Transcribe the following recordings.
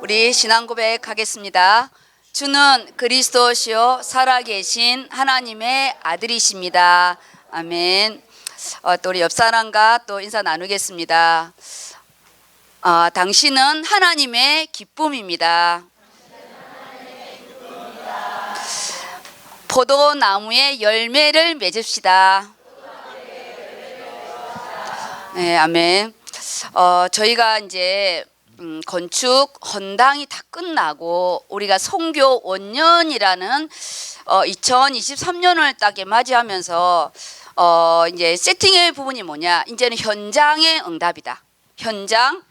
우리 신앙 고백하겠습니다. 주는 그리스도시요 살아계신 하나님의 아들이십니다. 아멘. 또 우리 옆 사람과 또 인사 나누겠습니다. 당신은 하나님의 기쁨입니다. 포도나무의 열매를 맺읍시다. 네, 아멘. 저희가 이제 건축 헌당이 다 끝나고 우리가 성교 원년이라는 2023년을 딱 맞이하면서 이제 세팅의 부분이 뭐냐? 이제는 현장의 응답이다. 현장.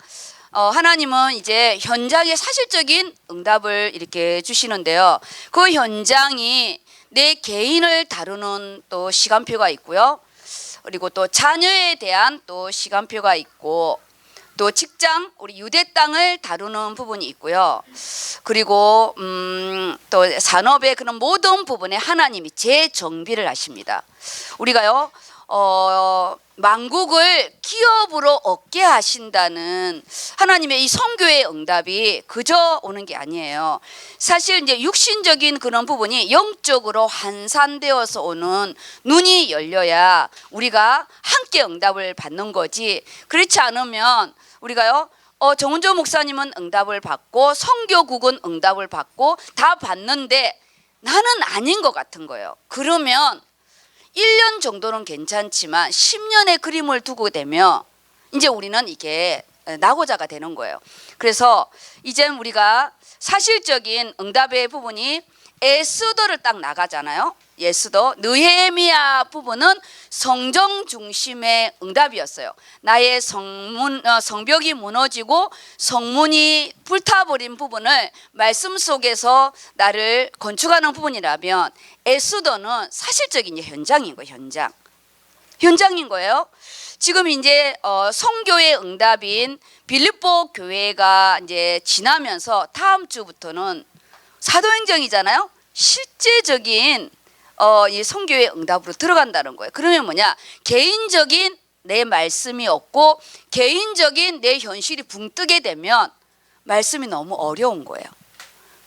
하나님은 이제 현장의 사실적인 응답을 이렇게 주시는데요. 그 현장이 내 개인을 다루는 또 시간표가 있고요. 그리고 또 자녀에 대한 또 시간표가 있고, 또 직장, 우리 유대 땅을 다루는 부분이 있고요. 그리고 또 산업의 그런 모든 부분에 하나님이 재정비를 하십니다. 우리가요, 만국을 기업으로 얻게 하신다는 하나님의 이 선교의 응답이 그저 오는 게 아니에요. 사실 이제 육신적인 그런 부분이 영적으로 환산되어서 오는 눈이 열려야 우리가 함께 응답을 받는 거지. 그렇지 않으면 우리가요, 정은조 목사님은 응답을 받고 선교국은 응답을 받고 다 받는데 나는 아닌 것 같은 거예요. 그러면 1년 정도는 괜찮지만 10년의 그림을 두고 되면 이제 우리는 이게 낙오자가 되는 거예요. 그래서 이제 우리가 사실적인 응답의 부분이 에스더를 딱 나가잖아요. 에스더, 느헤미야 부분은 성정 중심의 응답이었어요. 나의 성벽이 무너지고 성문이 불타버린 부분을 말씀 속에서 나를 건축하는 부분이라면, 에스더는 사실적인 현장인 거예요. 현장인 거예요. 지금 이제 선교의 응답인 빌립보 교회가 이제 지나면서 다음 주부터는 사도행정이잖아요. 실제적인 이 선교의 응답으로 들어간다는 거예요. 그러면 뭐냐? 개인적인 내 말씀이 없고 개인적인 내 현실이 붕 뜨게 되면 말씀이 너무 어려운 거예요.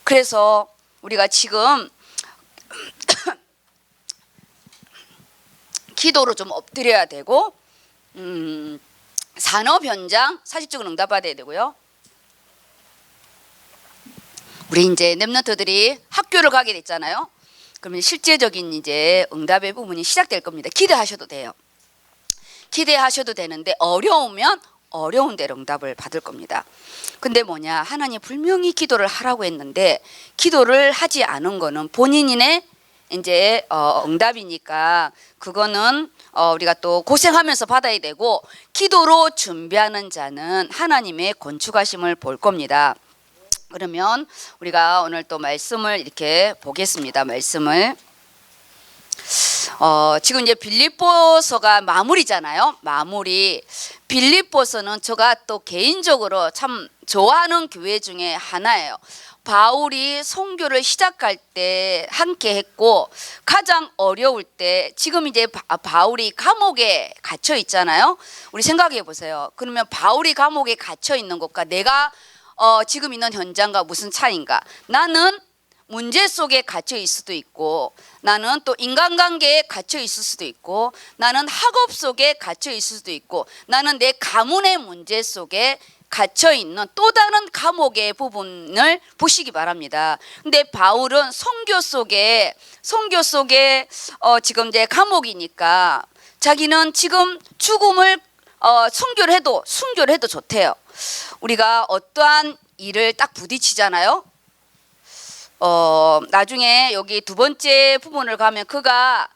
그래서 우리가 지금 기도로 좀 엎드려야 되고, 산업 현장 사실적으로 응답받아야 되고요. 우리 이제 랩런트들이 학교를 가게 됐잖아요. 그러면 실제적인 이제 응답의 부분이 시작될 겁니다. 기대하셔도 돼요. 기대하셔도 되는데 어려우면 어려운 대로 응답을 받을 겁니다. 근데 뭐냐? 하나님 분명히 기도를 하라고 했는데 기도를 하지 않은 거는 본인의 이제 응답이니까 그거는 우리가 또 고생하면서 받아야 되고, 기도로 준비하는 자는 하나님의 건축하심을 볼 겁니다. 그러면 우리가 오늘 또 말씀을 이렇게 보겠습니다. 말씀을 지금 이제 빌립보서가 마무리잖아요. 마무리. 빌립보서는 제가 또 개인적으로 참 좋아하는 교회 중에 하나예요. 바울이 선교를 시작할 때 함께 했고, 가장 어려울 때, 지금 이제 바울이 감옥에 갇혀 있잖아요. 우리 생각해 보세요. 그러면 바울이 감옥에 갇혀 있는 것과 내가 지금 있는 현장과 무슨 차이인가? 나는 문제 속에 갇혀 있을 수도 있고, 나는 또 인간관계에 갇혀 있을 수도 있고, 나는 학업 속에 갇혀 있을 수도 있고, 나는 내 가문의 문제 속에 갇혀 있는 또 다른 감옥의 부분을 보시기 바랍니다. 근데 바울은 선교 속에 지금 이제 감옥이니까 자기는 지금 죽음을 순교를 해도 좋대요. 우리가 어떠한 일을 딱 부딪히잖아요. 나중에 여기 두 번째 부분을 가면 그가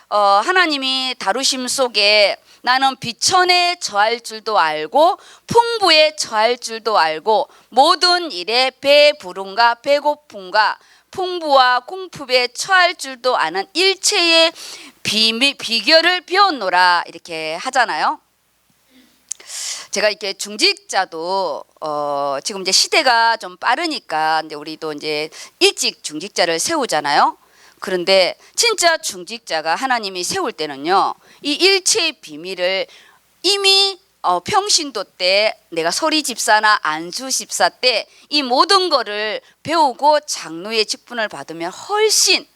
하나님이 다루심 속에 나는 비천에 처할 줄도 알고 풍부에 처할 줄도 알고 모든 일에 배부름과 배고픔과 풍부와 공품에 처할 줄도 아는 일체의 비결을 배웠노라, 이렇게 하잖아요. 제가 이렇게 중직자도 지금 이제 시대가 좀 빠르니까 이제 우리도 이제 일찍 중직자를 세우잖아요. 그런데 진짜 중직자가 하나님이 세울 때는요, 이 일체의 비밀을 이미 평신도 때 내가 서리 집사나 안수 집사 때 이 모든 거를 배우고 장로의 직분을 받으면 훨씬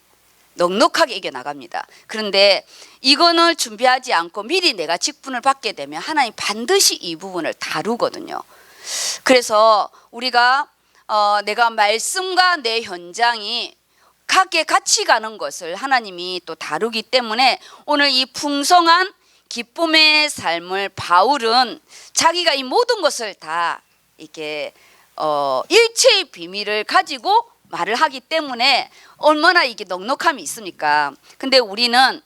넉넉하게 이겨나갑니다. 그런데 이거는 준비하지 않고 미리 내가 직분을 받게 되면 하나님 반드시 이 부분을 다루거든요. 그래서 우리가 내가 말씀과 내 현장이 각계 같이 가는 것을 하나님이 또 다루기 때문에 오늘 이 풍성한 기쁨의 삶을 바울은 자기가 이 모든 것을 다 이렇게 일체의 비밀을 가지고 말을 하기 때문에 얼마나 이게 넉넉함이 있습니까? 근데 우리는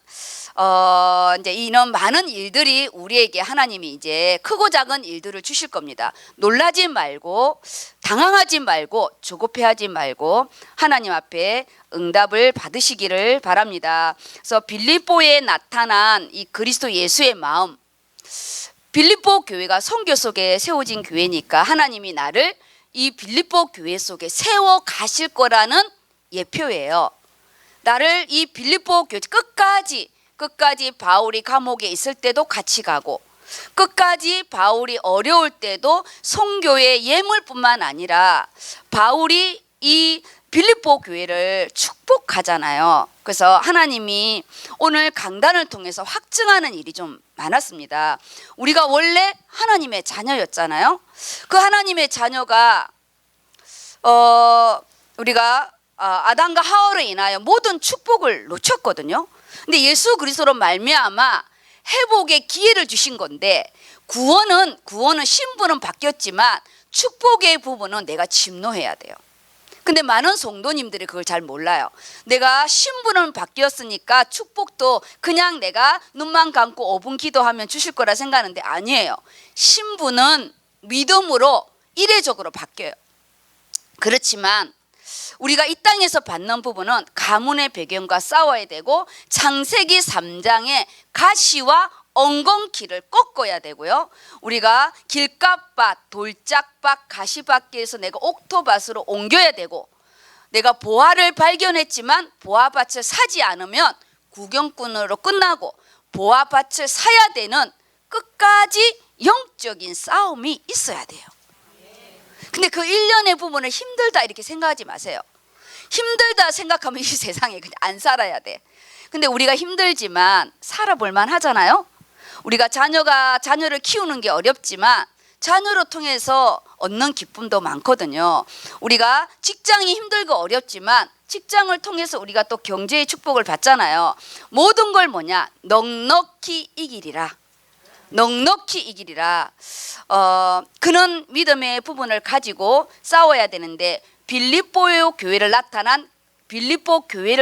이제 이런 많은 일들이 우리에게 하나님이 이제 크고 작은 일들을 주실 겁니다. 놀라지 말고 당황하지 말고 조급해하지 말고 하나님 앞에 응답을 받으시기를 바랍니다. 그래서 빌립보에 나타난 이 그리스도 예수의 마음, 빌립보 교회가 선교 속에 세워진 교회니까 하나님이 나를 이 빌립보 교회 속에 세워 가실 거라는 예표예요. 나를 이 빌립보 교회 끝까지 바울이 감옥에 있을 때도 같이 가고 끝까지 바울이 어려울 때도 선교의 예물뿐만 아니라 바울이 이 빌립보 교회를 축복하잖아요. 그래서 하나님이 오늘 강단을 통해서 확증하는 일이 좀 많았습니다. 우리가 원래 하나님의 자녀였잖아요. 그 하나님의 자녀가 우리가 아담과 하와로 인하여 모든 축복을 놓쳤거든요. 근데 예수 그리스도로 말미암아 회복의 기회를 주신 건데 구원은 신분은 바뀌었지만 축복의 부분은 내가 침노해야 돼요. 근데 많은 성도님들이 그걸 잘 몰라요. 내가 신분은 바뀌었으니까 축복도 그냥 내가 눈만 감고 5분 기도하면 주실 거라 생각하는데 아니에요. 신분은 믿음으로 이례적으로 바뀌어요. 그렇지만 우리가 이 땅에서 받는 부분은 가문의 배경과 싸워야 되고 창세기 3장의 가시와 엉겅퀴를 꺾어야 되고요. 우리가 길갓밭, 돌짝밭, 가시밭길에서 내가 옥토밭으로 옮겨야 되고 내가 보화를 발견했지만 보화밭을 사지 않으면 구경꾼으로 끝나고 보화밭을 사야 되는 끝까지 영적인 싸움이 있어야 돼요. 근데 그 일련의 부분을 힘들다 이렇게 생각하지 마세요. 힘들다 생각하면 이 세상에 그냥 안 살아야 돼. 근데 우리가 힘들지만 살아볼 만 하잖아요. 우리가 자녀를 키우는 게 어렵지만 자녀를 통해서 얻는 기쁨도 많거든요. 우리가 직장이 힘들고 어렵지만 직장을 통해서 우리가 또 경제의 축복을 받잖아요. 모든 걸 뭐냐? 넉넉히 이기리라. 넉넉히 이기리라. 그런 믿음의 부분을 가지고 싸워야 되는데 빌립보 교회를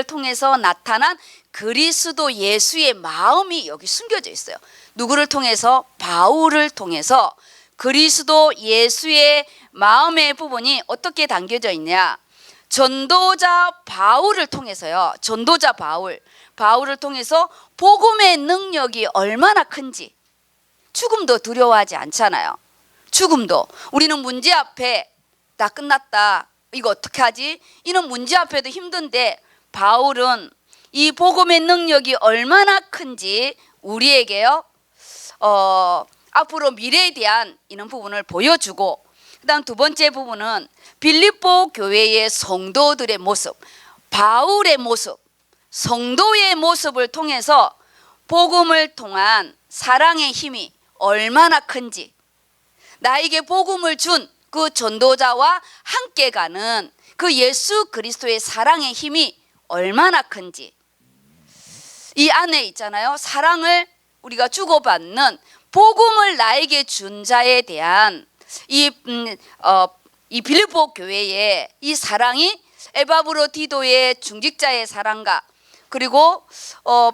통해서 나타난 그리스도 예수의 마음이 여기 숨겨져 있어요. 누구를 통해서? 바울을 통해서 그리스도 예수의 마음의 부분이 어떻게 담겨져 있냐? 전도자 바울을 통해서요. 전도자 바울을 통해서 복음의 능력이 얼마나 큰지 죽음도 두려워하지 않잖아요. 죽음도 우리는 문제 앞에 다 끝났다. 이거 어떻게 하지? 이런 문제 앞에도 힘든데 바울은 이 복음의 능력이 얼마나 큰지 우리에게요. 앞으로 미래에 대한 이런 부분을 보여주고 그다음 두 번째 부분은 빌립보 교회의 성도들의 모습, 바울의 모습, 성도의 모습을 통해서 복음을 통한 사랑의 힘이 얼마나 큰지 나에게 복음을 준 그 전도자와 함께 가는 그 예수 그리스도의 사랑의 힘이 얼마나 큰지 이 안에 있잖아요. 사랑을 우리가 주고받는 복음을 나에게 준 자에 대한 이 빌립보 교회의 이 사랑이 에바브로디도의 중직자의 사랑과 그리고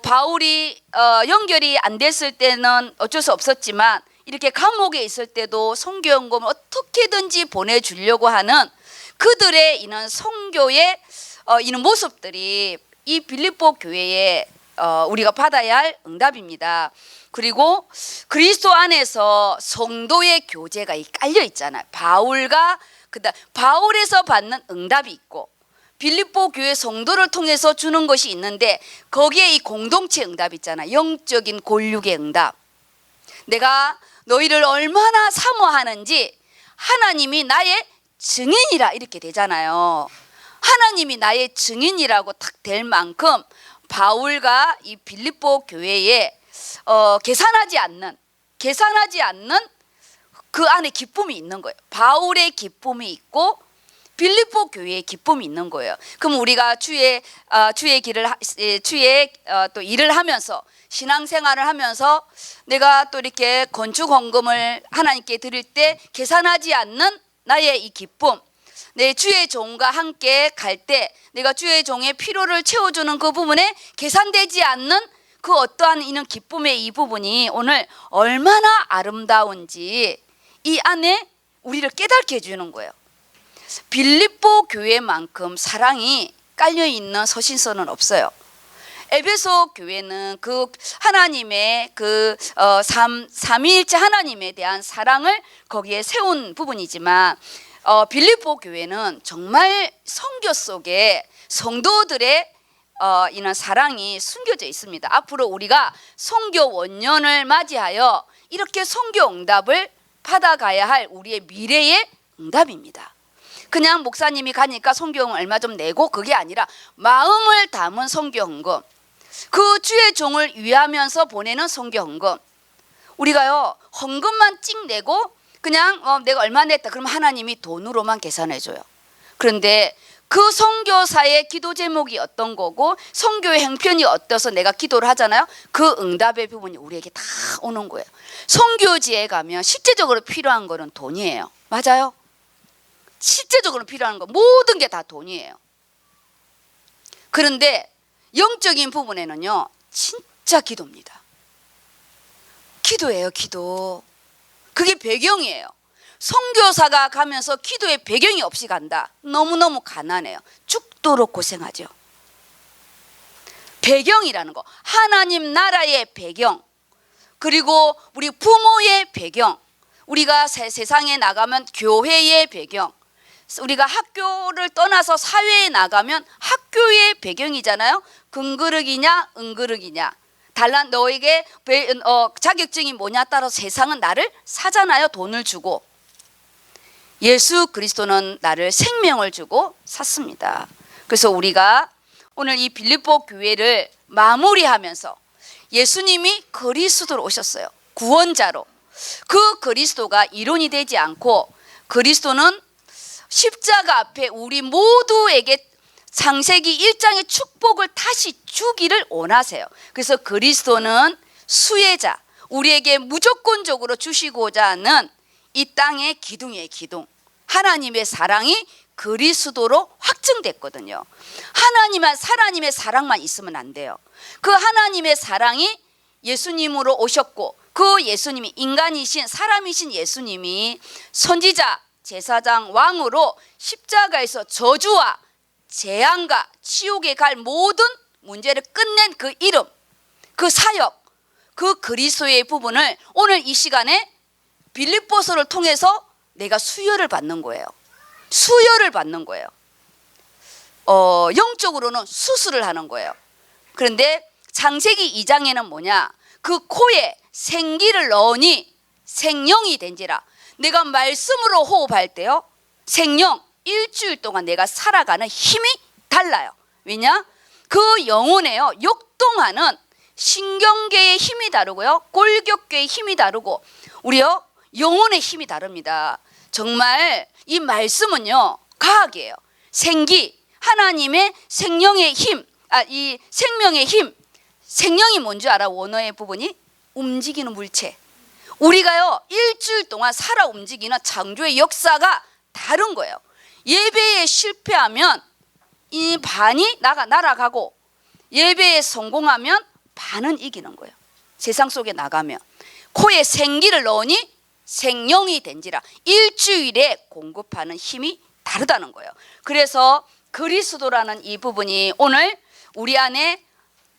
바울이 연결이 안 됐을 때는 어쩔 수 없었지만 이렇게 감옥에 있을 때도 선교연금을 어떻게든지 보내주려고 하는 그들의 이런 선교의 이런 모습들이 이 빌립보 교회에 우리가 받아야 할 응답입니다. 그리고 그리스도 안에서 성도의 교제가 깔려 있잖아요. 바울에서 받는 응답이 있고 빌립보 교회 성도를 통해서 주는 것이 있는데 거기에 이 공동체 응답이 있잖아요. 영적인 골육의 응답. 내가 너희를 얼마나 사모하는지 하나님이 나의 증인이라 이렇게 되잖아요. 하나님이 나의 증인이라고 딱 될 만큼 바울과 이 빌립보 교회에 계산하지 않는 그 안에 기쁨이 있는 거예요. 바울의 기쁨이 있고 빌립보 교회의 기쁨이 있는 거예요. 그럼 우리가 주의 또 일을 하면서 신앙생활을 하면서 내가 또 이렇게 건축 헌금을 하나님께 드릴 때 계산하지 않는 나의 이 기쁨, 내 주의 종과 함께 갈 때 내가 주의 종의 필요를 채워주는 그 부분에 계산되지 않는 그 어떠한 이런 기쁨의 이 부분이 오늘 얼마나 아름다운지 이 안에 우리를 깨닫게 해주는 거예요. 빌립보 교회만큼 사랑이 깔려있는 서신서는 없어요. 에베소 교회는 그 하나님의 삼위일체 하나님에 대한 사랑을 거기에 세운 부분이지만 빌립보 교회는 정말 성교 속에 성도들의 이런 사랑이 숨겨져 있습니다. 앞으로 우리가 성교 원년을 맞이하여 이렇게 성교 응답을 받아가야 할 우리의 미래의 응답입니다. 그냥 목사님이 가니까 성교헌금 얼마 좀 내고 그게 아니라 마음을 담은 성교헌금, 그 주의 종을 위하면서 보내는 성교헌금. 우리가요 헌금만 찍 내고 그냥 내가 얼마 냈다 그러면 하나님이 돈으로만 계산해줘요. 그런데 그 선교사의 기도 제목이 어떤 거고 선교의 형편이 어때서 내가 기도를 하잖아요. 그 응답의 부분이 우리에게 다 오는 거예요. 선교지에 가면 실제적으로 필요한 거는 돈이에요. 맞아요? 실제적으로 필요한 거 모든 게 다 돈이에요. 그런데 영적인 부분에는요 진짜 기도입니다. 기도예요. 기도. 그게 배경이에요. 선교사가 가면서 기도의 배경이 없이 간다. 너무너무 가난해요. 죽도록 고생하죠. 배경이라는 거, 하나님 나라의 배경, 그리고 우리 부모의 배경, 우리가 세상에 나가면 교회의 배경, 우리가 학교를 떠나서 사회에 나가면 학교의 배경이잖아요. 금그릇이냐 은그릇이냐, 달란 너에게 자격증이 뭐냐 따라 세상은 나를 사잖아요. 돈을 주고. 예수 그리스도는 나를 생명을 주고 샀습니다. 그래서 우리가 오늘 이 빌립보 교회를 마무리하면서 예수님이 그리스도로 오셨어요. 구원자로. 그 그리스도가 이론이 되지 않고 그리스도는 십자가 앞에 우리 모두에게 창세기 1장의 축복을 다시 주기를 원하세요. 그래서 그리스도는 수혜자, 우리에게 무조건적으로 주시고자 하는 이 땅의 기둥이에요. 기둥. 하나님의 사랑이 그리스도로 확증됐거든요. 하나님의 사랑만 있으면 안 돼요. 그 하나님의 사랑이 예수님으로 오셨고 그 예수님이 인간이신 사람이신 예수님이 선지자, 제사장, 왕으로 십자가에서 저주와 재앙과 지옥에 갈 모든 문제를 끝낸 그 이름, 그 사역, 그 그리스도의 부분을 오늘 이 시간에 빌립보서를 통해서 내가 수혈을 받는 거예요. 수혈을 받는 거예요. 영적으로는 수술을 하는 거예요. 그런데 창세기 2장에는 뭐냐? 그 코에 생기를 넣으니 생명이 된지라. 내가 말씀으로 호흡할 때요, 생명, 일주일 동안 내가 살아가는 힘이 달라요. 왜냐? 그 영혼에요 역동하는 신경계의 힘이 다르고요, 골격계의 힘이 다르고 우리요 영혼의 힘이 다릅니다. 정말 이 말씀은요 과학이에요. 생기, 하나님의 생명의 힘, 이 생명의 힘. 생명이 뭔지 알아? 원어의 부분이 움직이는 물체. 우리가요 일주일 동안 살아 움직이는 창조의 역사가 다른 거예요. 예배에 실패하면 이 반이 날아가고 예배에 성공하면 반은 이기는 거예요. 세상 속에 나가면 코에 생기를 넣으니 생명이 된지라. 일주일에 공급하는 힘이 다르다는 거예요. 그래서 그리스도라는 이 부분이 오늘 우리 안에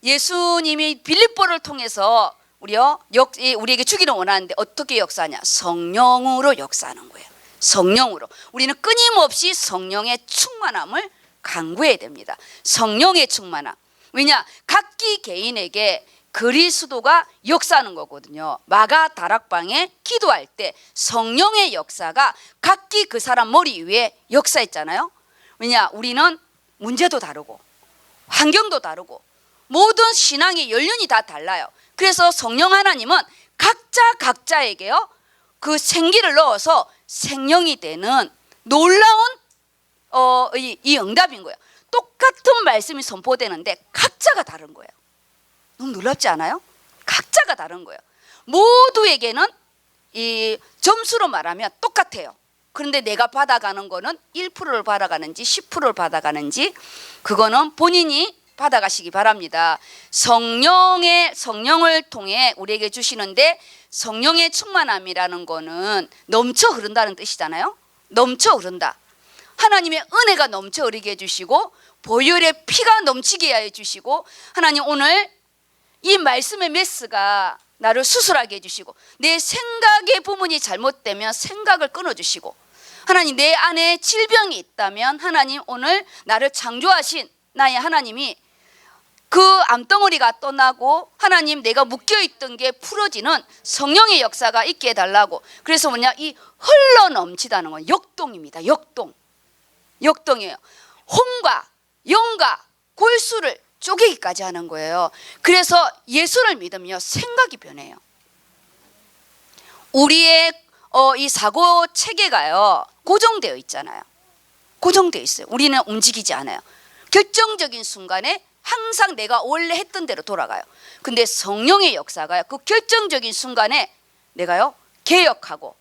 예수님이 빌립보를 통해서 우리에게 주기를 원하는데 어떻게 역사하냐? 성령으로 역사하는 거예요. 성령으로. 우리는 끊임없이 성령의 충만함을 강구해야 됩니다. 성령의 충만함. 왜냐? 각기 개인에게 그리스도가 역사하는 거거든요. 마가 다락방에 기도할 때 성령의 역사가 각기 그 사람 머리 위에 역사했잖아요. 왜냐, 우리는 문제도 다르고 환경도 다르고 모든 신앙의 연륜이 다 달라요. 그래서 성령 하나님은 각자에게요 그 생기를 넣어서 생명이 되는 놀라운 이 응답인 거예요. 똑같은 말씀이 선포되는데 각자가 다른 거예요. 너무 놀랍지 않아요? 각자가 다른 거예요. 모두에게는 이 점수로 말하면 똑같아요. 그런데 내가 받아가는 거는 1%를 받아가는지 10%를 받아가는지 그거는 본인이 받아가시기 바랍니다. 성령을 통해 우리에게 주시는데, 성령의 충만함이라는 거는 넘쳐 흐른다는 뜻이잖아요. 넘쳐 흐른다. 하나님의 은혜가 넘쳐 흐르게 해주시고 보혈의 피가 넘치게 해주시고, 하나님 오늘 이 말씀의 메스가 나를 수술하게 해주시고, 내 생각의 부분이 잘못되면 생각을 끊어주시고, 하나님 내 안에 질병이 있다면 하나님 오늘 나를 창조하신 나의 하나님이 그 암덩어리가 떠나고 하나님 내가 묶여있던 게 풀어지는 성령의 역사가 있게 해달라고. 그래서 뭐냐, 이 흘러 넘치다는 건 역동입니다. 역동이에요. 혼과 영과 골수를 쪼개기까지 하는 거예요. 그래서 예수를 믿으며 생각이 변해요. 우리의 이 사고 체계가요 고정되어 있잖아요. 고정되어 있어요. 우리는 움직이지 않아요. 결정적인 순간에 항상 내가 원래 했던 대로 돌아가요. 근데 성령의 역사가요 그 결정적인 순간에 내가요 개혁하고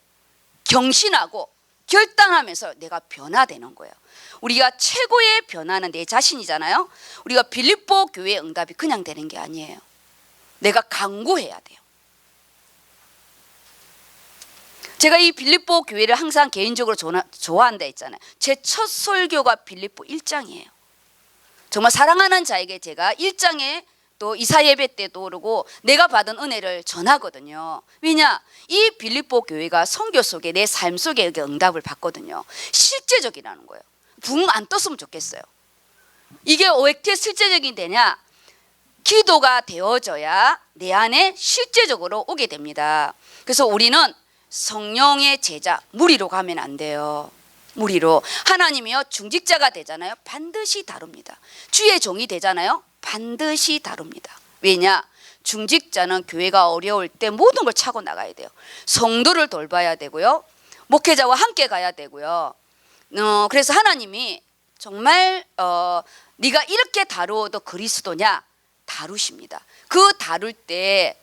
경신하고 결단하면서 내가 변화되는 거예요. 우리가 최고의 변화는 내 자신이잖아요. 우리가 빌립보 교회의 응답이 그냥 되는 게 아니에요. 내가 강구해야 돼요. 제가 이 빌립보 교회를 항상 개인적으로 좋아한다 했잖아요. 제 첫 설교가 빌립보 1장이에요. 정말 사랑하는 자에게 제가 1장에 또 이사 예배 때도 그러고 내가 받은 은혜를 전하거든요. 왜냐, 이 빌립보 교회가 선교 속에 내 삶 속에 응답을 받거든요. 실제적이라는 거예요. 붕 안 떴으면 좋겠어요. 이게 어떻게 실제적인 되냐, 기도가 되어져야 내 안에 실제적으로 오게 됩니다. 그래서 우리는 성령의 제자, 무리로 가면 안 돼요. 무리로. 하나님이요 중직자가 되잖아요. 반드시 다룹니다. 주의 종이 되잖아요. 반드시 다룹니다. 왜냐, 중직자는 교회가 어려울 때 모든 걸 차고 나가야 돼요. 성도를 돌봐야 되고요, 목회자와 함께 가야 되고요. 그래서 하나님이 정말 네가 이렇게 다루어도 그리스도냐, 다루십니다. 그 다룰 때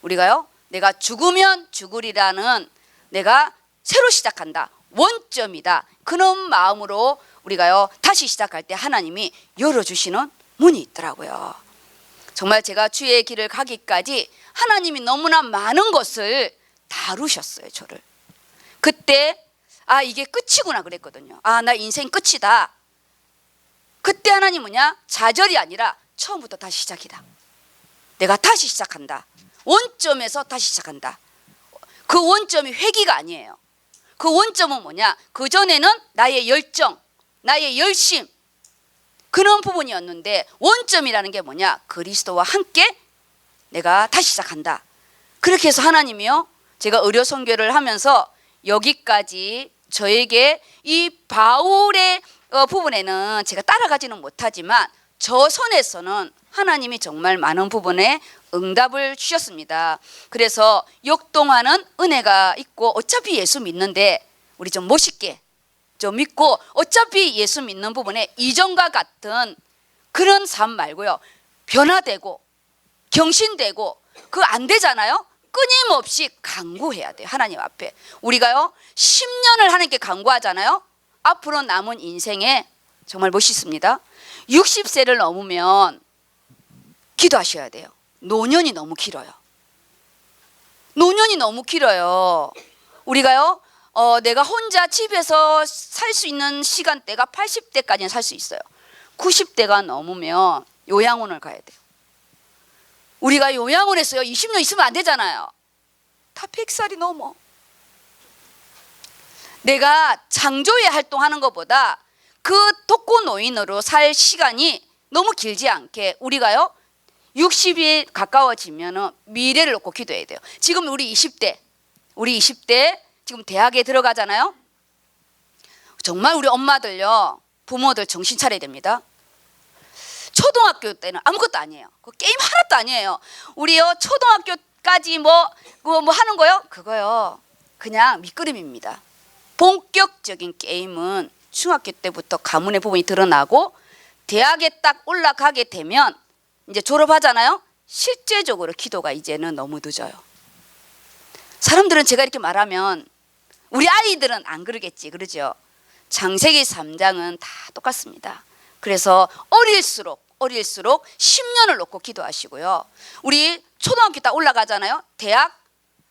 우리가요 내가 죽으면 죽으리라는, 내가 새로 시작한다, 원점이다, 그런 마음으로 우리가요 다시 시작할 때 하나님이 열어주시는 문이 있더라고요. 정말 제가 주의 길을 가기까지 하나님이 너무나 많은 것을 다루셨어요. 저를 그때 이게 끝이구나 그랬거든요. 나 인생 끝이다. 그때 하나님 뭐냐, 좌절이 아니라 처음부터 다시 시작이다. 내가 다시 시작한다. 원점에서 다시 시작한다. 그 원점이 회개가 아니에요. 그 원점은 뭐냐, 그전에는 나의 열정, 나의 열심, 그런 부분이었는데 원점이라는 게 뭐냐, 그리스도와 함께 내가 다시 시작한다. 그렇게 해서 하나님이요 제가 의료 선교를 하면서 여기까지 저에게 이 바울의 부분에는 제가 따라가지는 못하지만 저 선에서는 하나님이 정말 많은 부분에 응답을 주셨습니다. 그래서 역동하는 은혜가 있고, 어차피 예수 믿는데 우리 좀 멋있게 좀 믿고, 어차피 예수 믿는 부분에 이전과 같은 그런 삶 말고요, 변화되고 경신되고, 그거 안 되잖아요. 끊임없이 간구해야 돼요. 하나님 앞에 우리가요 10년을 하나님께 간구하잖아요. 앞으로 남은 인생에 정말 멋있습니다. 60세를 넘으면 기도하셔야 돼요. 노년이 너무 길어요. 노년이 너무 길어요. 우리가요 내가 혼자 집에서 살 수 있는 시간대가 80대까지는 살 수 있어요. 90대가 넘으면 요양원을 가야 돼요. 우리가 요양원에서요 20년 있으면 안 되잖아요. 다 100살이 넘어. 내가 창조에 활동하는 것보다 그 독거노인으로 살 시간이 너무 길지 않게 우리가요 60이 가까워지면은 미래를 놓고 기도해야 돼요. 지금 우리 20대 지금 대학에 들어가잖아요. 정말 우리 엄마들요, 부모들 정신 차려야 됩니다. 초등학교 때는 아무것도 아니에요. 그 게임 하나도 아니에요. 우리요 초등학교까지 뭐 하는 거요? 그거요 그냥 밑그림입니다. 본격적인 게임은 중학교 때부터 가문의 부분이 드러나고 대학에 딱 올라가게 되면 이제 졸업하잖아요. 실제적으로 기도가 이제는 너무 늦어요. 사람들은 제가 이렇게 말하면 우리 아이들은 안 그러겠지, 그러죠? 창세기 3장은 다 똑같습니다. 그래서 어릴수록 10년을 놓고 기도하시고요. 우리 초등학교 딱 올라가잖아요. 대학,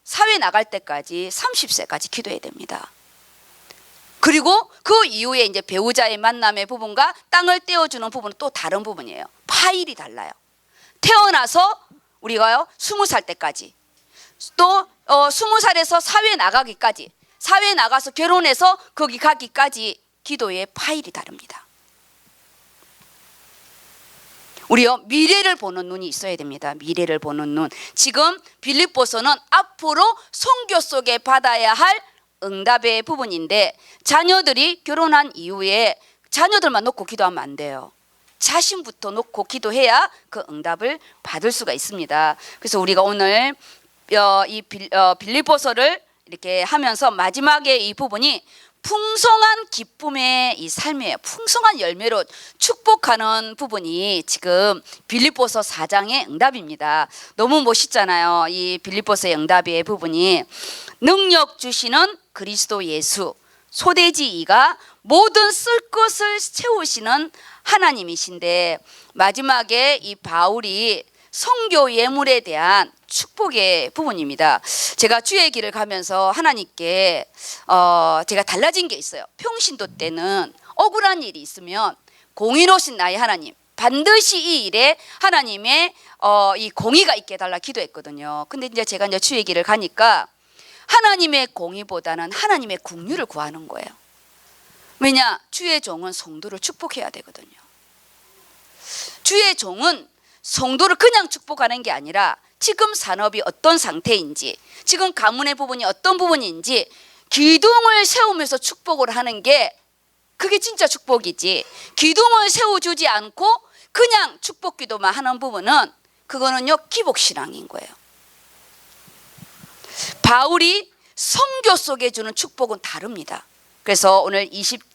사회 나갈 때까지 30세까지 기도해야 됩니다. 그리고 그 이후에 이제 배우자의 만남의 부분과 땅을 떼어주는 부분은 또 다른 부분이에요. 파일이 달라요. 태어나서 우리가요 20살 때까지, 또 20살에서 사회 나가기까지, 사회 나가서 결혼해서 거기 가기까지 기도의 파일이 다릅니다. 우리요 미래를 보는 눈이 있어야 됩니다. 미래를 보는 눈. 지금 빌립보서는 앞으로 선교 속에 받아야 할 응답의 부분인데, 자녀들이 결혼한 이후에 자녀들만 놓고 기도하면 안 돼요. 자신부터 놓고 기도해야 그 응답을 받을 수가 있습니다. 그래서 우리가 오늘 이 빌립보서를 이렇게 하면서 마지막에 이 부분이 풍성한 기쁨의 이 삶이에요. 풍성한 열매로 축복하는 부분이 지금 빌립보서 4장의 응답입니다. 너무 멋있잖아요. 이 빌립보서의 응답의 부분이 능력 주시는 그리스도 예수, 소돼지 이가 모든 쓸 것을 채우시는 하나님이신데, 마지막에 이 바울이 선교 예물에 대한 축복의 부분입니다. 제가 주의 길을 가면서 하나님께 제가 달라진 게 있어요. 평신도 때는 억울한 일이 있으면 공의로우신 나의 하나님, 반드시 이 일에 하나님의 이 공의가 있게 해달라 기도했거든요. 근데 이제 제가 이제 주의 길을 가니까 하나님의 공의보다는 하나님의 긍휼을 구하는 거예요. 왜냐? 주의 종은 성도를 축복해야 되거든요. 주의 종은 성도를 그냥 축복하는 게 아니라 지금 산업이 어떤 상태인지, 지금 가문의 부분이 어떤 부분인지 기둥을 세우면서 축복을 하는 게 그게 진짜 축복이지, 기둥을 세워주지 않고 그냥 축복 기도만 하는 부분은 그거는요 기복신앙인 거예요. 바울이 선교 속에 주는 축복은 다릅니다. 그래서 오늘 4장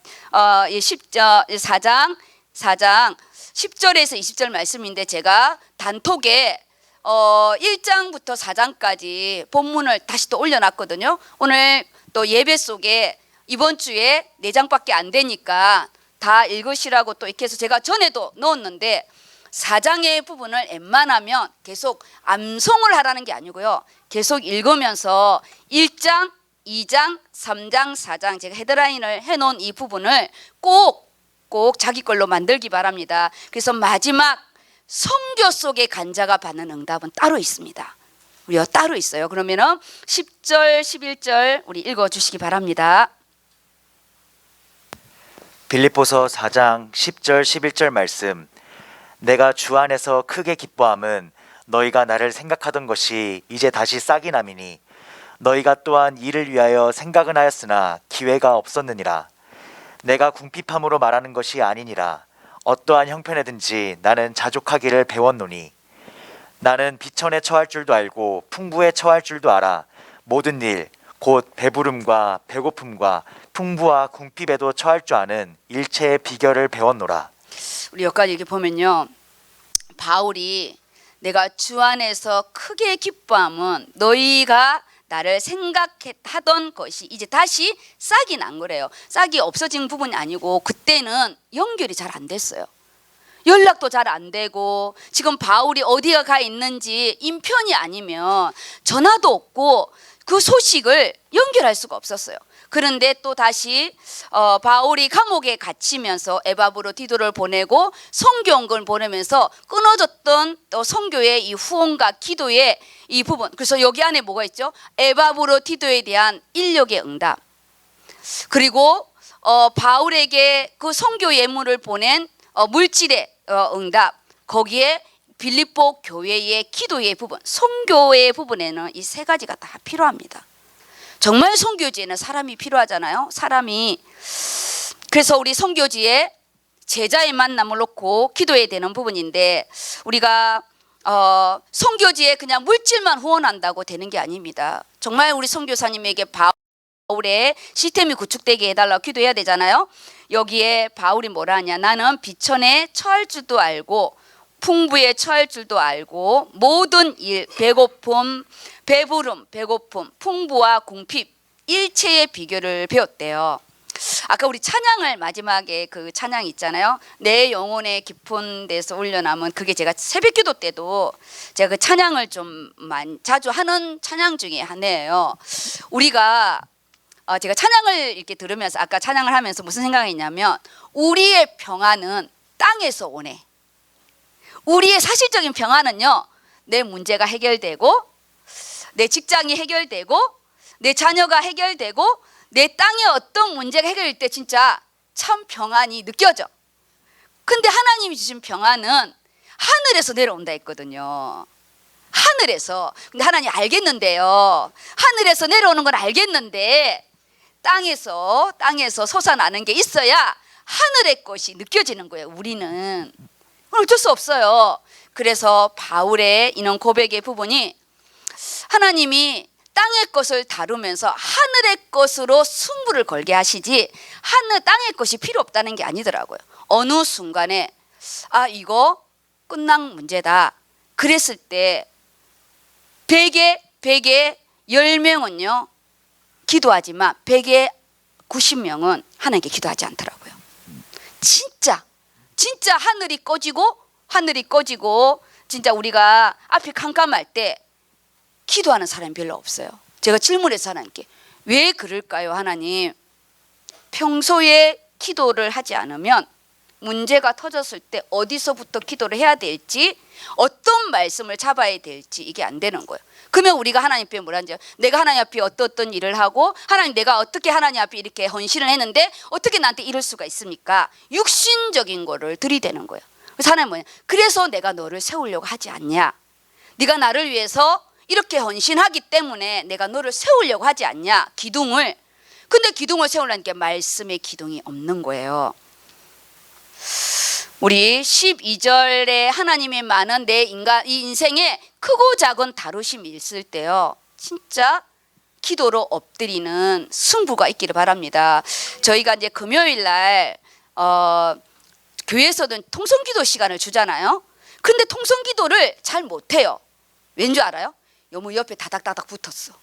10절에서 20절 말씀인데, 제가 단톡에 1장부터 4장까지 본문을 다시 또 올려놨거든요. 오늘 또 예배 속에 이번 주에 4장밖에 안 되니까 다 읽으시라고 또 이렇게 해서 제가 전에도 넣었는데, 4장의 부분을 웬만하면 계속 암송을 하라는 게 아니고요, 계속 읽으면서 1장, 2장, 3장, 4장 제가 헤드라인을 해놓은 이 부분을 꼭 자기 걸로 만들기 바랍니다. 그래서 마지막 선교 속의 간자가 받는 응답은 따로 있습니다. 우리가 따로 있어요. 그러면은 10절, 11절 우리 읽어주시기 바랍니다. 빌립보서 4장 10절 11절 말씀. 내가 주 안에서 크게 기뻐함은 너희가 나를 생각하던 것이 이제 다시 싹이 남이니 너희가 또한 이를 위하여 생각은 하였으나 기회가 없었느니라. 내가 궁핍함으로 말하는 것이 아니니라. 어떠한 형편에든지 나는 자족하기를 배웠노니 나는 비천에 처할 줄도 알고 풍부에 처할 줄도 알아. 모든 일 곧 배부름과 배고픔과 풍부와 궁핍에도 처할 줄 아는 일체의 비결을 배웠노라. 우리 여기까지 이렇게 보면요, 바울이 내가 주 안에서 크게 기뻐함은 너희가 나를 생각하던 것이 이제 다시 싹이 난 거래요. 싹이 없어진 부분이 아니고 그때는 연결이 잘 안 됐어요. 연락도 잘 안 되고, 지금 바울이 어디가 가 있는지 인편이 아니면 전화도 없고 그 소식을 연결할 수가 없었어요. 그런데 또 다시 바울이 감옥에 갇히면서 에바브로 디도를 보내고 선교원을 보내면서 끊어졌던 또 선교의 이 후원과 기도의 이 부분, 그래서 여기 안에 뭐가 있죠? 에바브로 디도에 대한 인력의 응답, 그리고 바울에게 그 선교 예물을 보낸 물질의 응답, 거기에 빌립보 교회의 기도의 부분, 선교의 부분에는 이 세 가지가 다 필요합니다. 정말 선교지에는 사람이 필요하잖아요. 사람이. 그래서 우리 선교지에 제자의 만남을 놓고 기도해야 되는 부분인데, 우리가 선교지에 그냥 물질만 후원한다고 되는 게 아닙니다. 정말 우리 선교사님에게 바울의 시스템이 구축되게 해달라고 기도해야 되잖아요. 여기에 바울이 뭐라 하냐, 나는 비천에 처할 줄도 알고 풍부에 처할 줄도 알고 모든 일, 배고픔, 배부름, 배고픔, 풍부와 궁핍, 일체의 비결을 배웠대요. 아까 우리 찬양을 마지막에 그 찬양 있잖아요. 내 영혼의 깊은 데서 올려남은, 그게 제가 새벽기도 때도 제가 그 찬양을 좀 자주 하는 찬양 중에 하나예요. 우리가 제가 찬양을 이렇게 들으면서, 아까 찬양을 하면서 무슨 생각이 있냐면, 우리의 평안은 땅에서 오네. 우리의 사실적인 평안은요, 내 문제가 해결되고, 내 직장이 해결되고, 내 자녀가 해결되고, 내 땅에 어떤 문제가 해결될 때 진짜 참 평안이 느껴져. 근데 하나님이 주신 평안은 하늘에서 내려온다 했거든요. 하늘에서. 근데 하나님 알겠는데요, 하늘에서 내려오는 건 알겠는데 땅에서 솟아나는 게 있어야 하늘의 것이 느껴지는 거예요. 우리는 어쩔 수 없어요. 그래서 바울의 이런 고백의 부분이, 하나님이 땅의 것을 다루면서 하늘의 것으로 승부를 걸게 하시지, 땅의 것이 필요 없다는 게 아니더라고요. 어느 순간에 이거 끝난 문제다 그랬을 때 100에 10명은요 기도하지만 100에 90명은 하나님께 기도하지 않더라고요. 진짜 하늘이 꺼지고 진짜 우리가 앞이 캄캄할 때 기도하는 사람이 별로 없어요. 제가 질문해서 하나님께, 왜 그럴까요 하나님? 평소에 기도를 하지 않으면 문제가 터졌을 때 어디서부터 기도를 해야 될지, 어떤 말씀을 잡아야 될지 이게 안 되는 거예요. 그러면 우리가 하나님 앞에 뭐라 하죠? 내가 하나님 앞에 어떤 일을 하고, 하나님 내가 어떻게 하나님 앞에 이렇게 헌신을 했는데 어떻게 나한테 이럴 수가 있습니까? 육신적인 거를 들이대는 거예요. 그래서 하나님 뭐냐? 그래서 내가 너를 세우려고 하지 않냐? 네가 나를 위해서 이렇게 헌신하기 때문에 내가 너를 세우려고 하지 않냐? 기둥을. 근데 기둥을 세우려니까 말씀의 기둥이 없는 거예요. 우리 12절에 하나님의 많은 이 인생에 크고 작은 다루심이 있을 때요, 진짜 기도로 엎드리는 승부가 있기를 바랍니다. 저희가 이제 금요일 날 교회에서는 통성기도 시간을 주잖아요. 근데 통성기도를 잘 못해요. 왠 줄 알아요? 너무 옆에 다닥다닥 붙었어.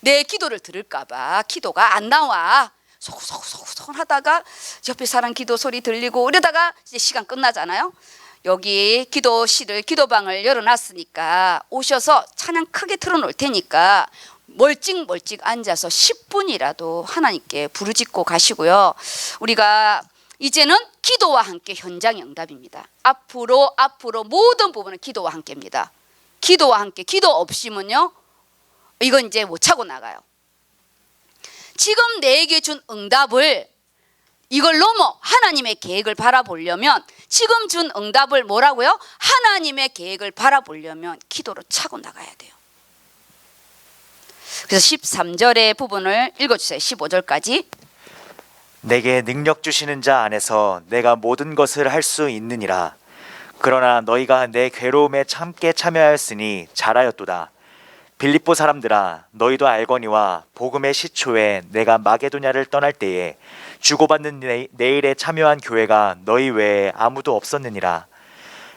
내 기도를 들을까봐 기도가 안 나와. 소곤소곤 하다가 옆에 사람 기도 소리 들리고 이러다가 이제 시간 끝나잖아요. 여기 기도방을 열어놨으니까 오셔서 찬양 크게 틀어놓을 테니까 멀찍 앉아서 10분이라도 하나님께 부르짖고 가시고요. 우리가 이제는 기도와 함께 현장의 응답입니다. 앞으로 모든 부분은 기도와 함께입니다. 기도와 함께. 기도 없이면요, 이건 이제 못 차고 나가요. 지금 내게 준 응답을, 이걸 넘어 하나님의 계획을 바라보려면, 지금 준 응답을 뭐라고요? 하나님의 계획을 바라보려면 기도로 차고 나가야 돼요. 그래서 13절의 부분을 읽어주세요. 15절까지. 내게 능력 주시는 자 안에서 내가 모든 것을 할 수 있느니라. 그러나 너희가 내 괴로움에 참게 참여하였으니 잘하였도다. 빌립보 사람들아, 너희도 알거니와 복음의 시초에 내가 마게도냐를 떠날 때에 주고받는 내일에 참여한 교회가 너희 외에 아무도 없었느니라.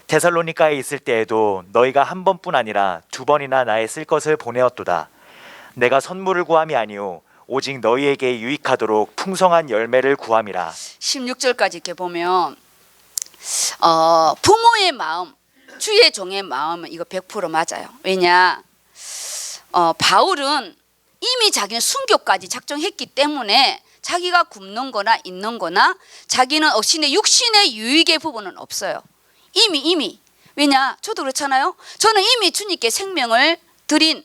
데살로니가에 있을 때에도 너희가 한 번뿐 아니라 2번이나 나의 쓸 것을 보내었도다. 내가 선물을 구함이 아니오 오직 너희에게 유익하도록 풍성한 열매를 구함이라. 16절까지 이렇게 보면 부모의 마음, 주의 종의 마음은 이거 100% 맞아요. 왜냐? 바울은 이미 자기는 순교까지 작정했기 때문에 자기가 굶는 거나 있는 거나 자기는 육신의 유익의 부분은 없어요. 이미. 왜냐? 저도 그렇잖아요. 저는 이미 주님께 생명을 드린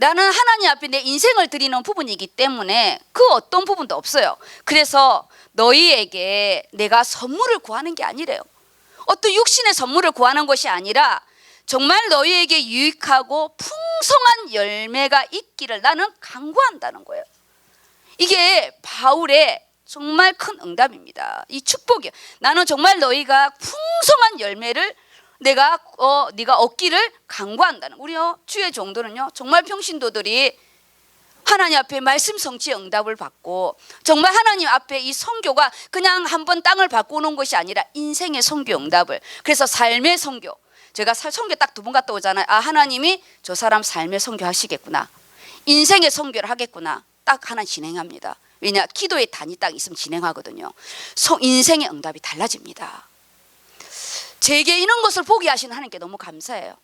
나는 하나님 앞에 내 인생을 드리는 부분이기 때문에 그 어떤 부분도 없어요. 그래서 너희에게 내가 선물을 구하는 게 아니래요. 어떤 육신의 선물을 구하는 것이 아니라 정말 너희에게 유익하고 풍성한 열매가 있기를 나는 간구한다는 거예요. 이게 바울의 정말 큰 응답입니다. 이 축복이요. 나는 정말 너희가 풍성한 열매를 네가 얻기를 간구한다는. 우리요 주의 종도는요 정말 평신도들이 하나님 앞에 말씀 성취의 응답을 받고 정말 하나님 앞에 이 선교가 그냥 한번 땅을 바꾸는 것이 아니라 인생의 선교 응답을, 그래서 삶의 선교, 제가 선교 딱 2번 갔다 오잖아요. 아, 하나님이 저 사람 삶의 선교 하시겠구나, 인생의 선교를 하겠구나, 딱 하나 진행합니다. 왜냐, 기도의 단이 딱 있으면 진행하거든요. 인생의 응답이 달라집니다. 제게 이런 것을 보게 하시는 하나님께 너무 감사해요.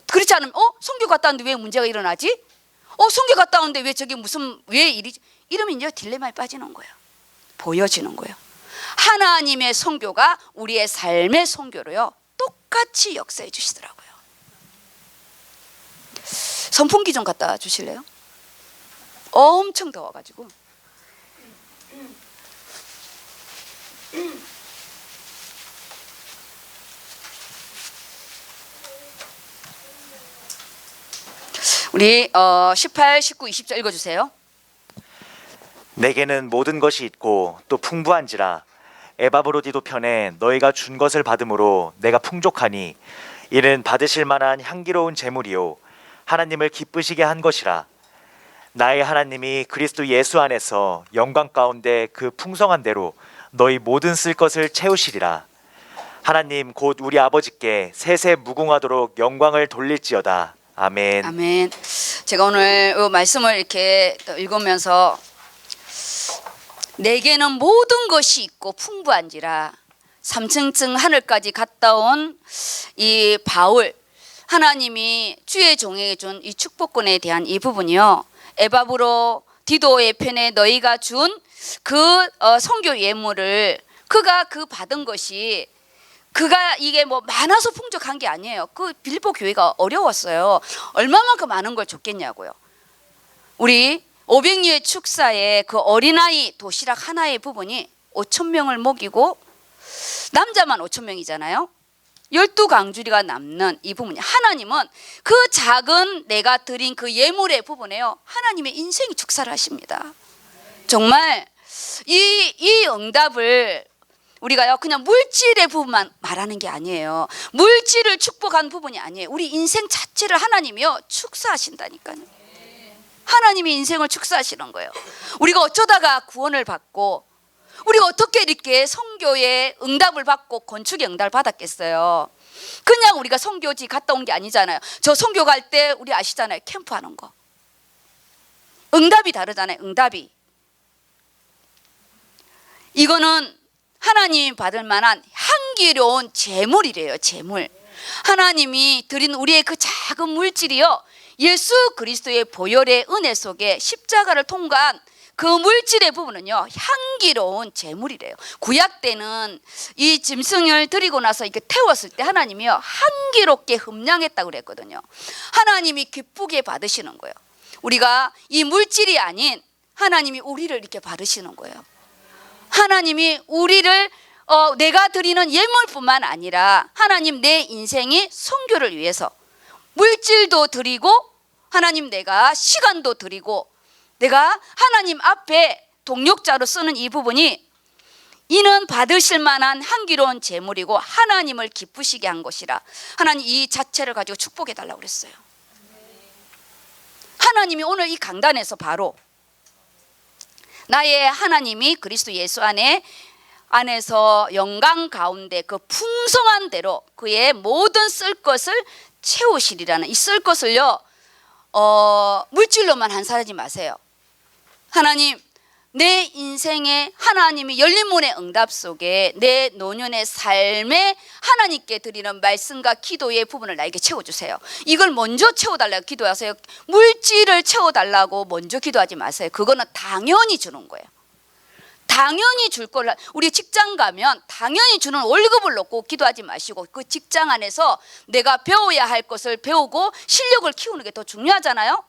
그렇지 않으면 선교 갔다 왔는데 왜 문제가 일어나지? 선교 갔다 왔는데 왜 저게 왜 일이지? 이러면 이제 딜레마에 빠지는 거예요. 보여지는 거예요. 하나님의 선교가 우리의 삶의 선교로요 똑같이 역사해 주시더라고요. 선풍기 좀 갖다 주실래요? 엄청 더워가지고. 우리 18, 19, 20절 읽어주세요. 내게는 모든 것이 있고 또 풍부한지라 에바브로디도 편에 너희가 준 것을 받음으로 내가 풍족하니 이는 받으실 만한 향기로운 제물이요 하나님을 기쁘시게 한 것이라. 나의 하나님이 그리스도 예수 안에서 영광 가운데 그 풍성한 대로 너희 모든 쓸 것을 채우시리라. 하나님 곧 우리 아버지께 세세 무궁하도록 영광을 돌릴지어다. 아멘. 아멘. 제가 오늘 이 말씀을 이렇게 읽으면서 내게는 모든 것이 있고 풍부한지라 3층 하늘까지 갔다 온 이 바울, 하나님이 주의 종에게 준 이 축복권에 대한 이 부분이요, 에바브로 디도의 편에 너희가 준 그 선교 예물을 그가 받은 것이 그가 이게 뭐 많아서 풍족한 게 아니에요. 그 빌립보 교회가 어려웠어요. 얼마만큼 많은 걸 줬겠냐고요. 우리 500리의 축사에 그 어린아이 도시락 하나의 부분이 5,000명을 먹이고 남자만 5,000명이잖아요. 12강주리가 남는 이 부분이, 하나님은 그 작은 내가 드린 그 예물의 부분에요 하나님의 인생이 축사를 하십니다. 정말 이 응답을 우리가요 그냥 물질의 부분만 말하는 게 아니에요. 물질을 축복한 부분이 아니에요. 우리 인생 자체를 하나님이요 축사하신다니까요. 하나님이 인생을 축사하시는 거예요. 우리가 어쩌다가 구원을 받고 우리가 어떻게 이렇게 선교의 응답을 받고 건축의 응답을 받았겠어요. 그냥 우리가 선교지 갔다 온 게 아니잖아요. 저 선교 갈 때 우리 아시잖아요. 캠프하는 거. 응답이 다르잖아요. 응답이. 이거는 하나님이 받을 만한 향기로운 제물이래요. 제물. 하나님이 드린 우리의 그 작은 물질이요 예수 그리스도의 보혈의 은혜 속에 십자가를 통과한 그 물질의 부분은요 향기로운 제물이래요. 구약 때는 이 짐승을 드리고 나서 이렇게 태웠을 때 하나님이요 향기롭게 흠량했다고 그랬거든요. 하나님이 기쁘게 받으시는 거예요. 우리가 이 물질이 아닌 하나님이 우리를 이렇게 받으시는 거예요. 하나님이 우리를 내가 드리는 예물뿐만 아니라 하나님 내 인생이 선교를 위해서 물질도 드리고 하나님 내가 시간도 드리고 내가 하나님 앞에 동력자로 쓰는 이 부분이 이는 받으실 만한 향기로운 제물이고 하나님을 기쁘시게 한 것이라. 하나님 이 자체를 가지고 축복해 달라고 그랬어요. 하나님이 오늘 이 강단에서 바로 나의 하나님이 그리스도 예수 안에서 영광 가운데 그 풍성한 대로 그의 모든 쓸 것을 채우시리라는 이 쓸 것을요 물질로만 한사하지 마세요. 하나님 내 인생에 하나님이 열린 문의 응답 속에 내 노년의 삶에 하나님께 드리는 말씀과 기도의 부분을 나에게 채워주세요. 이걸 먼저 채워달라고 기도하세요. 물질을 채워달라고 먼저 기도하지 마세요. 그거는 당연히 주는 거예요. 당연히 줄 걸. 우리 직장 가면 당연히 주는 월급을 놓고 기도하지 마시고 그 직장 안에서 내가 배워야 할 것을 배우고 실력을 키우는 게 더 중요하잖아요.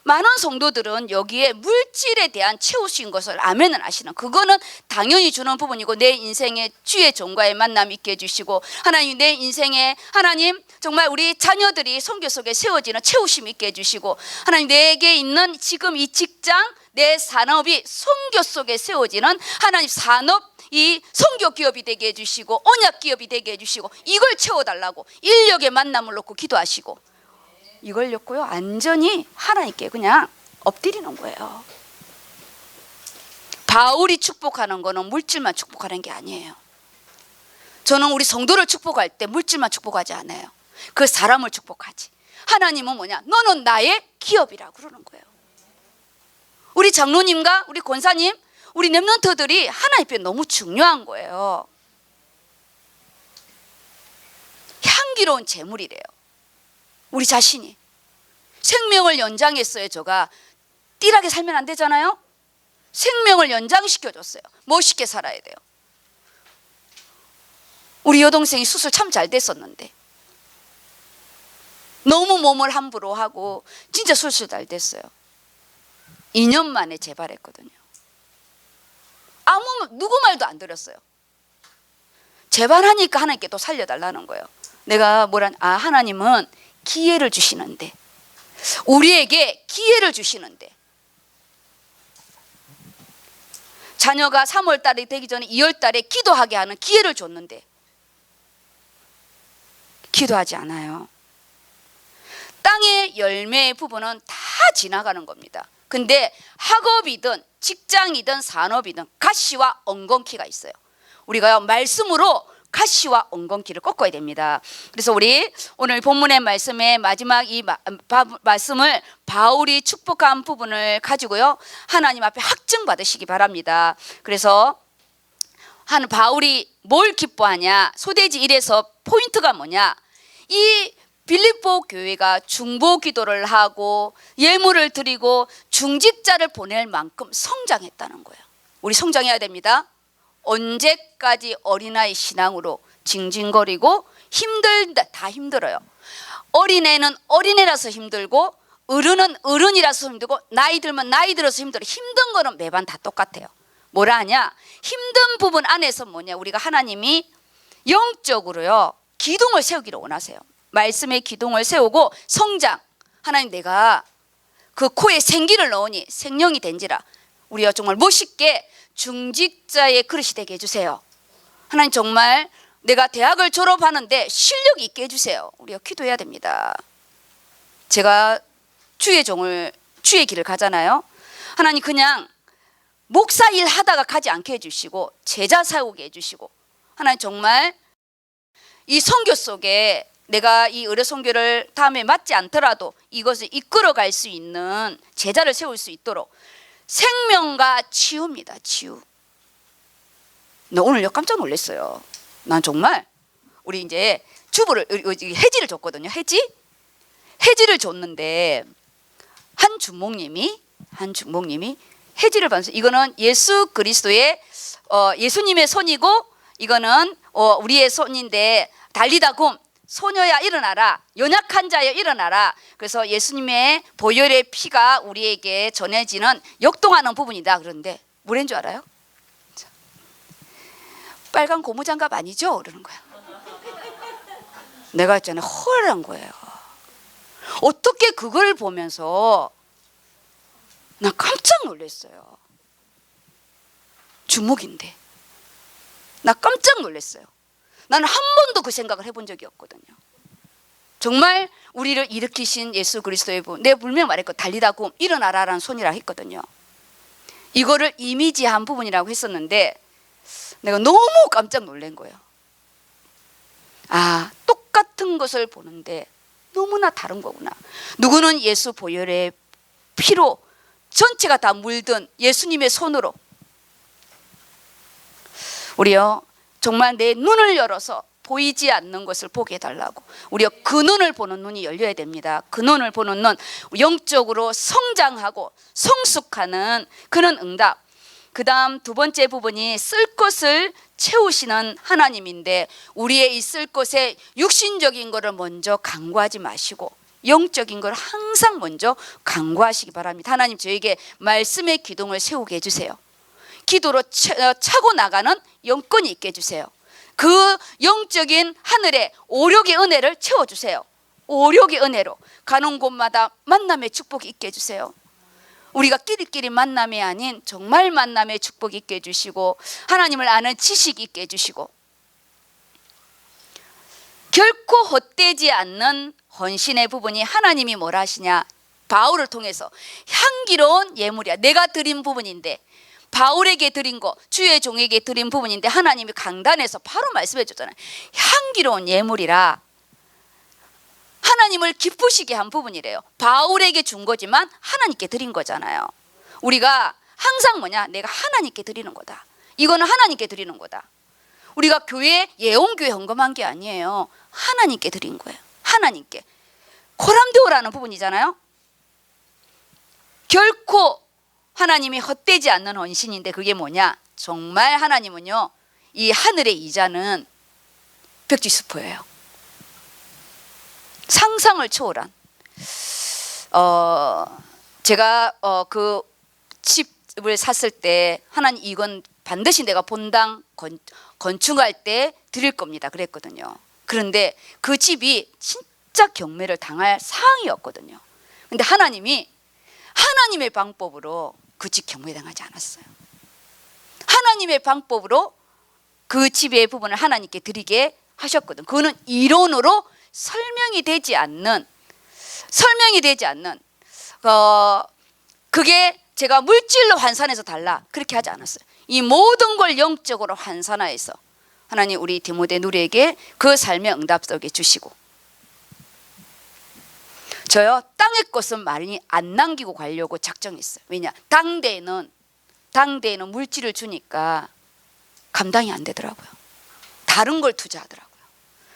많은 성도들은 여기에 물질에 대한 채우신 것을 아멘을 하시는, 그거는 당연히 주는 부분이고, 내 인생에 주의 종과의 만남 있게 해주시고, 하나님 내 인생에 하나님 정말 우리 자녀들이 선교 속에 세워지는 채우심 있게 해주시고, 하나님 내게 있는 지금 이 직장, 내 산업이 선교 속에 세워지는 하나님 산업, 이 선교 기업이 되게 해주시고, 언약 기업이 되게 해주시고, 이걸 채워달라고 인력의 만남을 놓고 기도하시고, 이걸 놓고요 완전히 하나님께 그냥 엎드리는 거예요. 바울이 축복하는 거는 물질만 축복하는 게 아니에요. 저는 우리 성도를 축복할 때 물질만 축복하지 않아요. 그 사람을 축복하지. 하나님은 뭐냐? 너는 나의 기업이라고 그러는 거예요. 우리 장로님과 우리 권사님, 우리 렘넌트들이 하나님께 너무 중요한 거예요. 향기로운 재물이래요. 우리 자신이 생명을 연장했어요. 저가 띠라게 살면 안 되잖아요. 생명을 연장시켜줬어요. 멋있게 살아야 돼요. 우리 여동생이 수술 참 잘 됐었는데 너무 몸을 함부로 하고 진짜 수술 잘 됐어요. 2년 만에 재발했거든요. 누구 말도 안 들었어요. 재발하니까 하나님께 또 살려달라는 거예요. 내가 하나님은 기회를 주시는데, 우리에게 기회를 주시는데, 자녀가 3월 달이 되기 전에 2월 달에 기도하게 하는 기회를 줬는데 기도하지 않아요. 땅의 열매의 부분은 다 지나가는 겁니다. 근데 학업이든 직장이든 산업이든 가시와 엉겅퀴가 있어요. 우리가 말씀으로 가시와 엉겅퀴를 꺾어야 됩니다. 그래서 우리 오늘 본문의 말씀의 마지막 이 말씀을 바울이 축복한 부분을 가지고요 하나님 앞에 확증 받으시기 바랍니다. 그래서 바울이 뭘 기뻐하냐? 소대지 1에서 포인트가 뭐냐? 이 빌립보 교회가 중보 기도를 하고 예물을 드리고 중직자를 보낼 만큼 성장했다는 거예요. 우리 성장해야 됩니다. 언제까지 어린아이 신앙으로 징징거리고 다 힘들어요. 어린애는 어린애라서 힘들고, 어른은 어른이라서 힘들고, 나이 들면 나이 들어서 힘들어. 힘든 거는 매번 다 똑같아요. 뭐라 하냐? 힘든 부분 안에서 뭐냐? 우리가 하나님이 영적으로요 기둥을 세우기를 원하세요. 말씀의 기둥을 세우고 성장. 하나님 내가 그 코에 생기를 넣으니 생명이 된지라. 우리가 정말 멋있게 중직자의 그릇이 되게 해주세요. 하나님 정말 내가 대학을 졸업하는데 실력이 있게 해주세요. 우리가 기도해야 됩니다. 제가 주의 길을 가잖아요. 하나님 그냥 목사 일 하다가 가지 않게 해주시고 제자 세우게 해주시고, 하나님 정말 이 선교 속에 내가 이 의뢰 선교를 다음에 맞지 않더라도 이것을 이끌어갈 수 있는 제자를 세울 수 있도록 생명과 치유입니다. 치유. 나 오늘 깜짝 놀랐어요. 난 정말 우리 이제 주부를 해지를 줬거든요. 해지를 줬는데 한 주목님이 해지를 받으면서, 이거는 예수 그리스도의 예수님의 손이고 이거는 우리의 손인데, 달리다 굼 소녀야 일어나라, 연약한 자여 일어나라. 그래서 예수님의 보혈의 피가 우리에게 전해지는 역동하는 부분이다. 그런데 뭐라는 줄 알아요? 빨간 고무장갑 아니죠? 그러는 거야. 내가 있잖아요, 헐한 거예요. 어떻게 그걸 보면서 나 깜짝 놀랐어요. 주목인데 나 깜짝 놀랐어요. 나는 한 번도 그 생각을 해본 적이 없거든요. 정말 우리를 일으키신 예수 그리스도의 분, 내가 분명히 말했고 달리다 굼 일어나라라는 손이라 했거든요. 이거를 이미지한 부분이라고 했었는데 내가 너무 깜짝 놀란 거예요. 똑같은 것을 보는데 너무나 다른 거구나. 누구는 예수 보혈의 피로 전체가 다 물든 예수님의 손으로, 우리요 정말 내 눈을 열어서 보이지 않는 것을 보게 해달라고. 우리가 그 눈을 보는 눈이 열려야 됩니다. 그 눈을 보는 눈, 영적으로 성장하고 성숙하는 그런 응답. 그 다음 두 번째 부분이 쓸 것을 채우시는 하나님인데, 우리의 이 쓸 것에 육신적인 것을 먼저 간구하지 마시고 영적인 걸 항상 먼저 간구하시기 바랍니다. 하나님 저에게 말씀의 기둥을 세우게 해주세요. 기도로 차고 나가는 영권이 있게 해주세요. 그 영적인 하늘의 오력의 은혜를 채워주세요. 오력의 은혜로 가는 곳마다 만남의 축복이 있게 해주세요. 우리가 끼리끼리 만남이 아닌 정말 만남의 축복이 있게 해주시고 하나님을 아는 지식이 있게 해주시고 결코 헛되지 않는 헌신의 부분이 하나님이 뭐라 하시냐, 바울을 통해서 향기로운 예물이야. 내가 드린 부분인데, 바울에게 드린 거, 주의 종에게 드린 부분인데 하나님이 강단에서 바로 말씀해 줬잖아요. 향기로운 예물이라. 하나님을 기쁘시게 한 부분이래요. 바울에게 준 거지만 하나님께 드린 거잖아요. 우리가 항상 뭐냐, 내가 하나님께 드리는 거다. 이거는 하나님께 드리는 거다. 우리가 교회, 예원교회 헌금한 게 아니에요. 하나님께 드린 거예요. 하나님께. 코람데오라는 부분이잖아요. 결코 하나님이 헛되지 않는 헌신인데 그게 뭐냐, 정말 하나님은요, 이 하늘의 이자는 벽지수포예요. 상상을 초월한. 제가 그 집을 샀을 때 하나님 이건 반드시 내가 본당 건축할 때 드릴 겁니다 그랬거든요. 그런데 그 집이 진짜 경매를 당할 상황이었거든요. 근데 하나님이 하나님의 방법으로 그 집 경매당하지 않았어요. 하나님의 방법으로 그 집의 부분을 하나님께 드리게 하셨거든. 그거는 이론으로 설명이 되지 않는 그게 제가 물질로 환산해서 달라 그렇게 하지 않았어요. 이 모든 걸 영적으로 환산하여서 하나님 우리 디모데 누리에게 그 삶의 응답 속에 주시고, 저요 땅의 것은 많이 안 남기고 가려고 작정했어요. 왜냐, 당대에는 물질을 주니까 감당이 안 되더라고요. 다른 걸 투자하더라고요.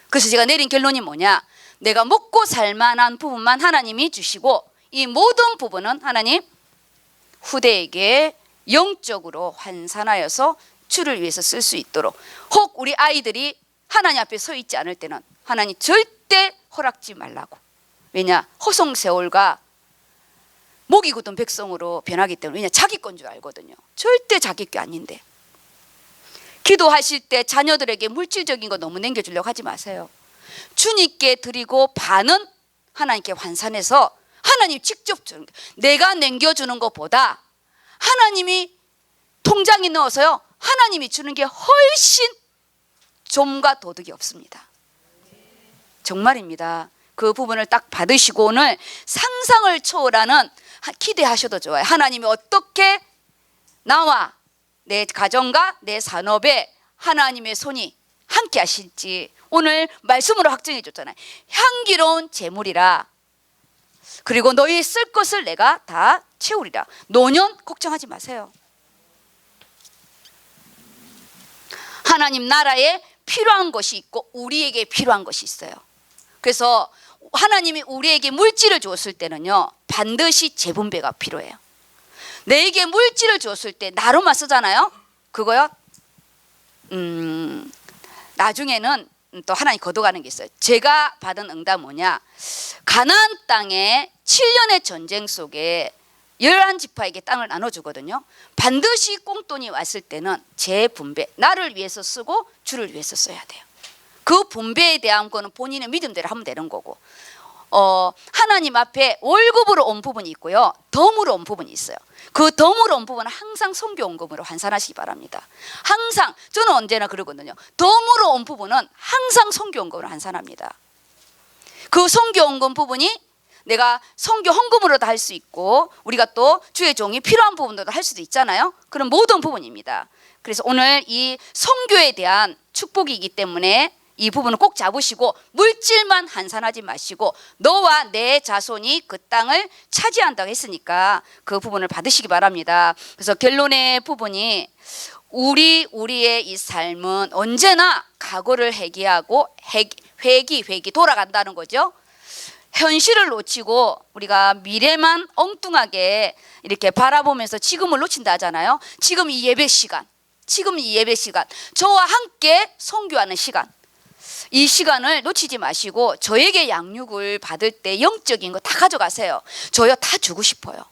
그래서 제가 내린 결론이 뭐냐, 내가 먹고 살만한 부분만 하나님이 주시고 이 모든 부분은 하나님 후대에게 영적으로 환산하여서 주를 위해서 쓸 수 있도록, 혹 우리 아이들이 하나님 앞에 서 있지 않을 때는 하나님 절대 허락지 말라고. 왜냐, 허송세월과 목이 굳은 백성으로 변하기 때문에. 왜냐, 자기 건 줄 알거든요. 절대 자기 게 아닌데. 기도하실 때 자녀들에게 물질적인 거 너무 남겨주려고 하지 마세요. 주님께 드리고 반은 하나님께 환산해서 하나님 직접 주는 거예요. 내가 남겨주는 것보다 하나님이 통장에 넣어서요, 하나님이 주는 게 훨씬 좀과 도둑이 없습니다. 정말입니다. 그 부분을 딱 받으시고 오늘 상상을 초월하는, 기대하셔도 좋아요. 하나님이 어떻게 나와 내 가정과 내 산업에 하나님의 손이 함께 하실지 오늘 말씀으로 확증해 줬잖아요. 향기로운 제물이라. 그리고 너희 쓸 것을 내가 다 채우리라. 노년 걱정하지 마세요. 하나님 나라에 필요한 것이 있고 우리에게 필요한 것이 있어요. 그래서 하나님이 우리에게 물질을 주었을 때는요, 반드시 재분배가 필요해요. 내게 물질을 주었을 때 나로만 쓰잖아요. 그거요, 나중에는 또 하나님 거둬가는 게 있어요. 제가 받은 응답 뭐냐, 가나안 땅에 7년의 전쟁 속에 11지파에게 땅을 나눠주거든요. 반드시 꽁돈이 왔을 때는 재분배, 나를 위해서 쓰고 주를 위해서 써야 돼요. 그 분배에 대한 거는 본인의 믿음대로 하면 되는 거고, 하나님 앞에 월급으로 온 부분이 있고요, 덤으로 온 부분이 있어요. 그 덤으로 온 부분은 항상 선교원금으로 환산하시기 바랍니다. 항상, 저는 언제나 그러거든요. 덤으로 온 부분은 항상 선교원금으로 환산합니다. 그 선교원금 부분이 내가 선교 헌금으로도 할 수 있고, 우리가 또 주의 종이 필요한 부분도 할 수도 있잖아요. 그런 모든 부분입니다. 그래서 오늘 이 선교에 대한 축복이기 때문에 이 부분을 꼭 잡으시고 물질만 환산하지 마시고 너와 내 자손이 그 땅을 차지한다고 했으니까 그 부분을 받으시기 바랍니다. 그래서 결론의 부분이 우리의 이 삶은 언제나 각오를 회귀하고 회귀 돌아간다는 거죠. 현실을 놓치고 우리가 미래만 엉뚱하게 이렇게 바라보면서 지금을 놓친다 하잖아요. 지금 이 예배 시간, 저와 함께 선교하는 시간, 이 시간을 놓치지 마시고 저에게 양육을 받을 때 영적인 거 다 가져가세요. 저요 다 주고 싶어요.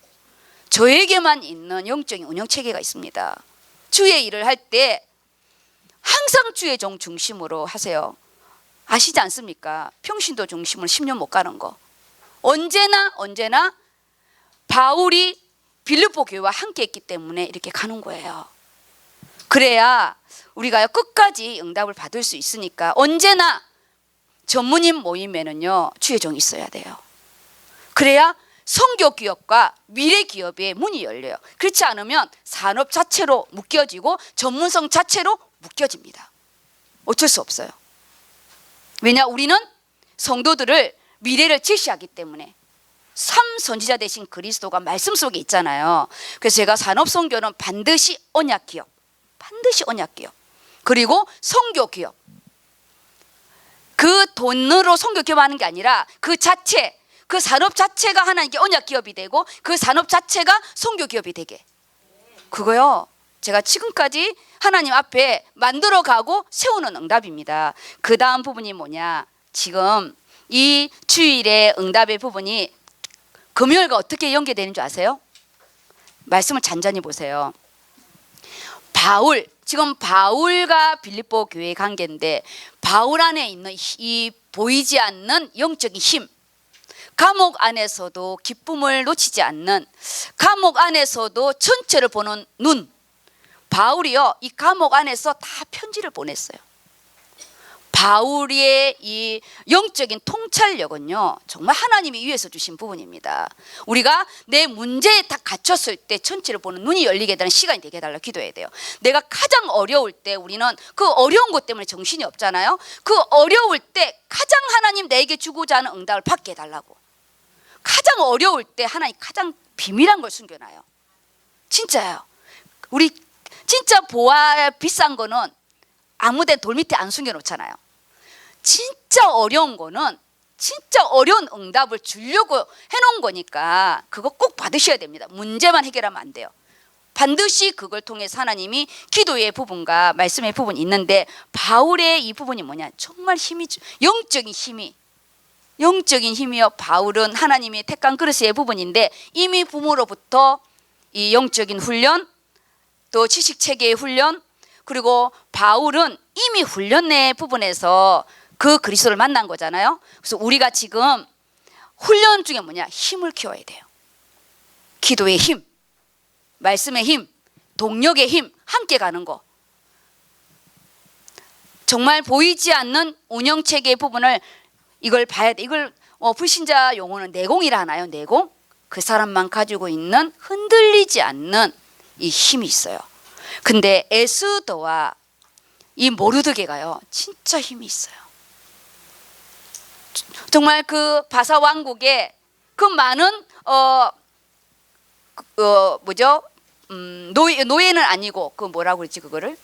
저에게만 있는 영적인 운영 체계가 있습니다. 주의 일을 할 때 항상 주의 종 중심으로 하세요. 아시지 않습니까? 평신도 중심으로 10년 못 가는 거. 언제나 바울이 빌립보 교회와 함께 했기 때문에 이렇게 가는 거예요. 그래야 우리가 끝까지 응답을 받을 수 있으니까 언제나 전문인 모임에는요 주의 종이 있어야 돼요. 그래야 선교 기업과 미래 기업의 문이 열려요. 그렇지 않으면 산업 자체로 묶여지고 전문성 자체로 묶여집니다. 어쩔 수 없어요. 왜냐 우리는 성도들을 미래를 제시하기 때문에 선지자 되신 그리스도가 말씀 속에 있잖아요. 그래서 제가 산업선교는 반드시 언약기업, 그리고 선교기업, 그 돈으로 선교기업하는 게 아니라 그 자체, 그 산업 자체가 하나님께 언약기업이 되고 그 산업 자체가 선교기업이 되게, 그거요 제가 지금까지 하나님 앞에 만들어가고 세우는 응답입니다. 그 다음 부분이 뭐냐, 지금 이 주일의 응답의 부분이 금요일과 어떻게 연계되는 줄 아세요? 말씀을 잔잔히 보세요. 지금 바울과 빌립보 교회의 관계인데 바울 안에 있는 이 보이지 않는 영적인 힘, 감옥 안에서도 기쁨을 놓치지 않는, 감옥 안에서도 전체를 보는 눈, 바울이요 이 감옥 안에서 다 편지를 보냈어요. 바울의 이 영적인 통찰력은요 정말 하나님이 위에서 주신 부분입니다. 우리가 내 문제에 딱 갇혔을 때 전체를 보는 눈이 열리게 되는 시간이 되게 해달라고 기도해야 돼요. 내가 가장 어려울 때 우리는 그 어려운 것 때문에 정신이 없잖아요. 그 어려울 때 가장 하나님 내게 주고자 하는 응답을 받게 해달라고. 가장 어려울 때 하나님 가장 비밀한 걸 숨겨놔요. 진짜요. 우리 진짜 보아 비싼 거는 아무데 돌 밑에 안 숨겨놓잖아요. 진짜 어려운 거는 진짜 어려운 응답을 주려고 해놓은 거니까 그거 꼭 받으셔야 됩니다. 문제만 해결하면 안 돼요. 반드시 그걸 통해서 하나님이 기도의 부분과 말씀의 부분이 있는데 바울의 이 부분이 뭐냐, 정말 힘이, 영적인 힘이요. 바울은 하나님이 택한 그릇의 부분인데 이미 부모로부터 이 영적인 훈련, 또 지식체계의 훈련, 그리고 바울은 이미 훈련의 부분에서 그 그리스도를 만난 거잖아요. 그래서 우리가 지금 훈련 중에 뭐냐, 힘을 키워야 돼요. 기도의 힘, 말씀의 힘, 동력의 힘, 함께 가는 거. 정말 보이지 않는 운영체계의 부분을 이걸 봐야 돼. 이걸 불신자 용어는 내공이라 하나요? 내공? 그 사람만 가지고 있는 흔들리지 않는 이 힘이 있어요. 근데 에스더와 이 모르드게가요 진짜 힘이 있어요. 정말 그 바사 왕국에 그 많은 노예는 아니고 그 뭐라고 그러지, 그거를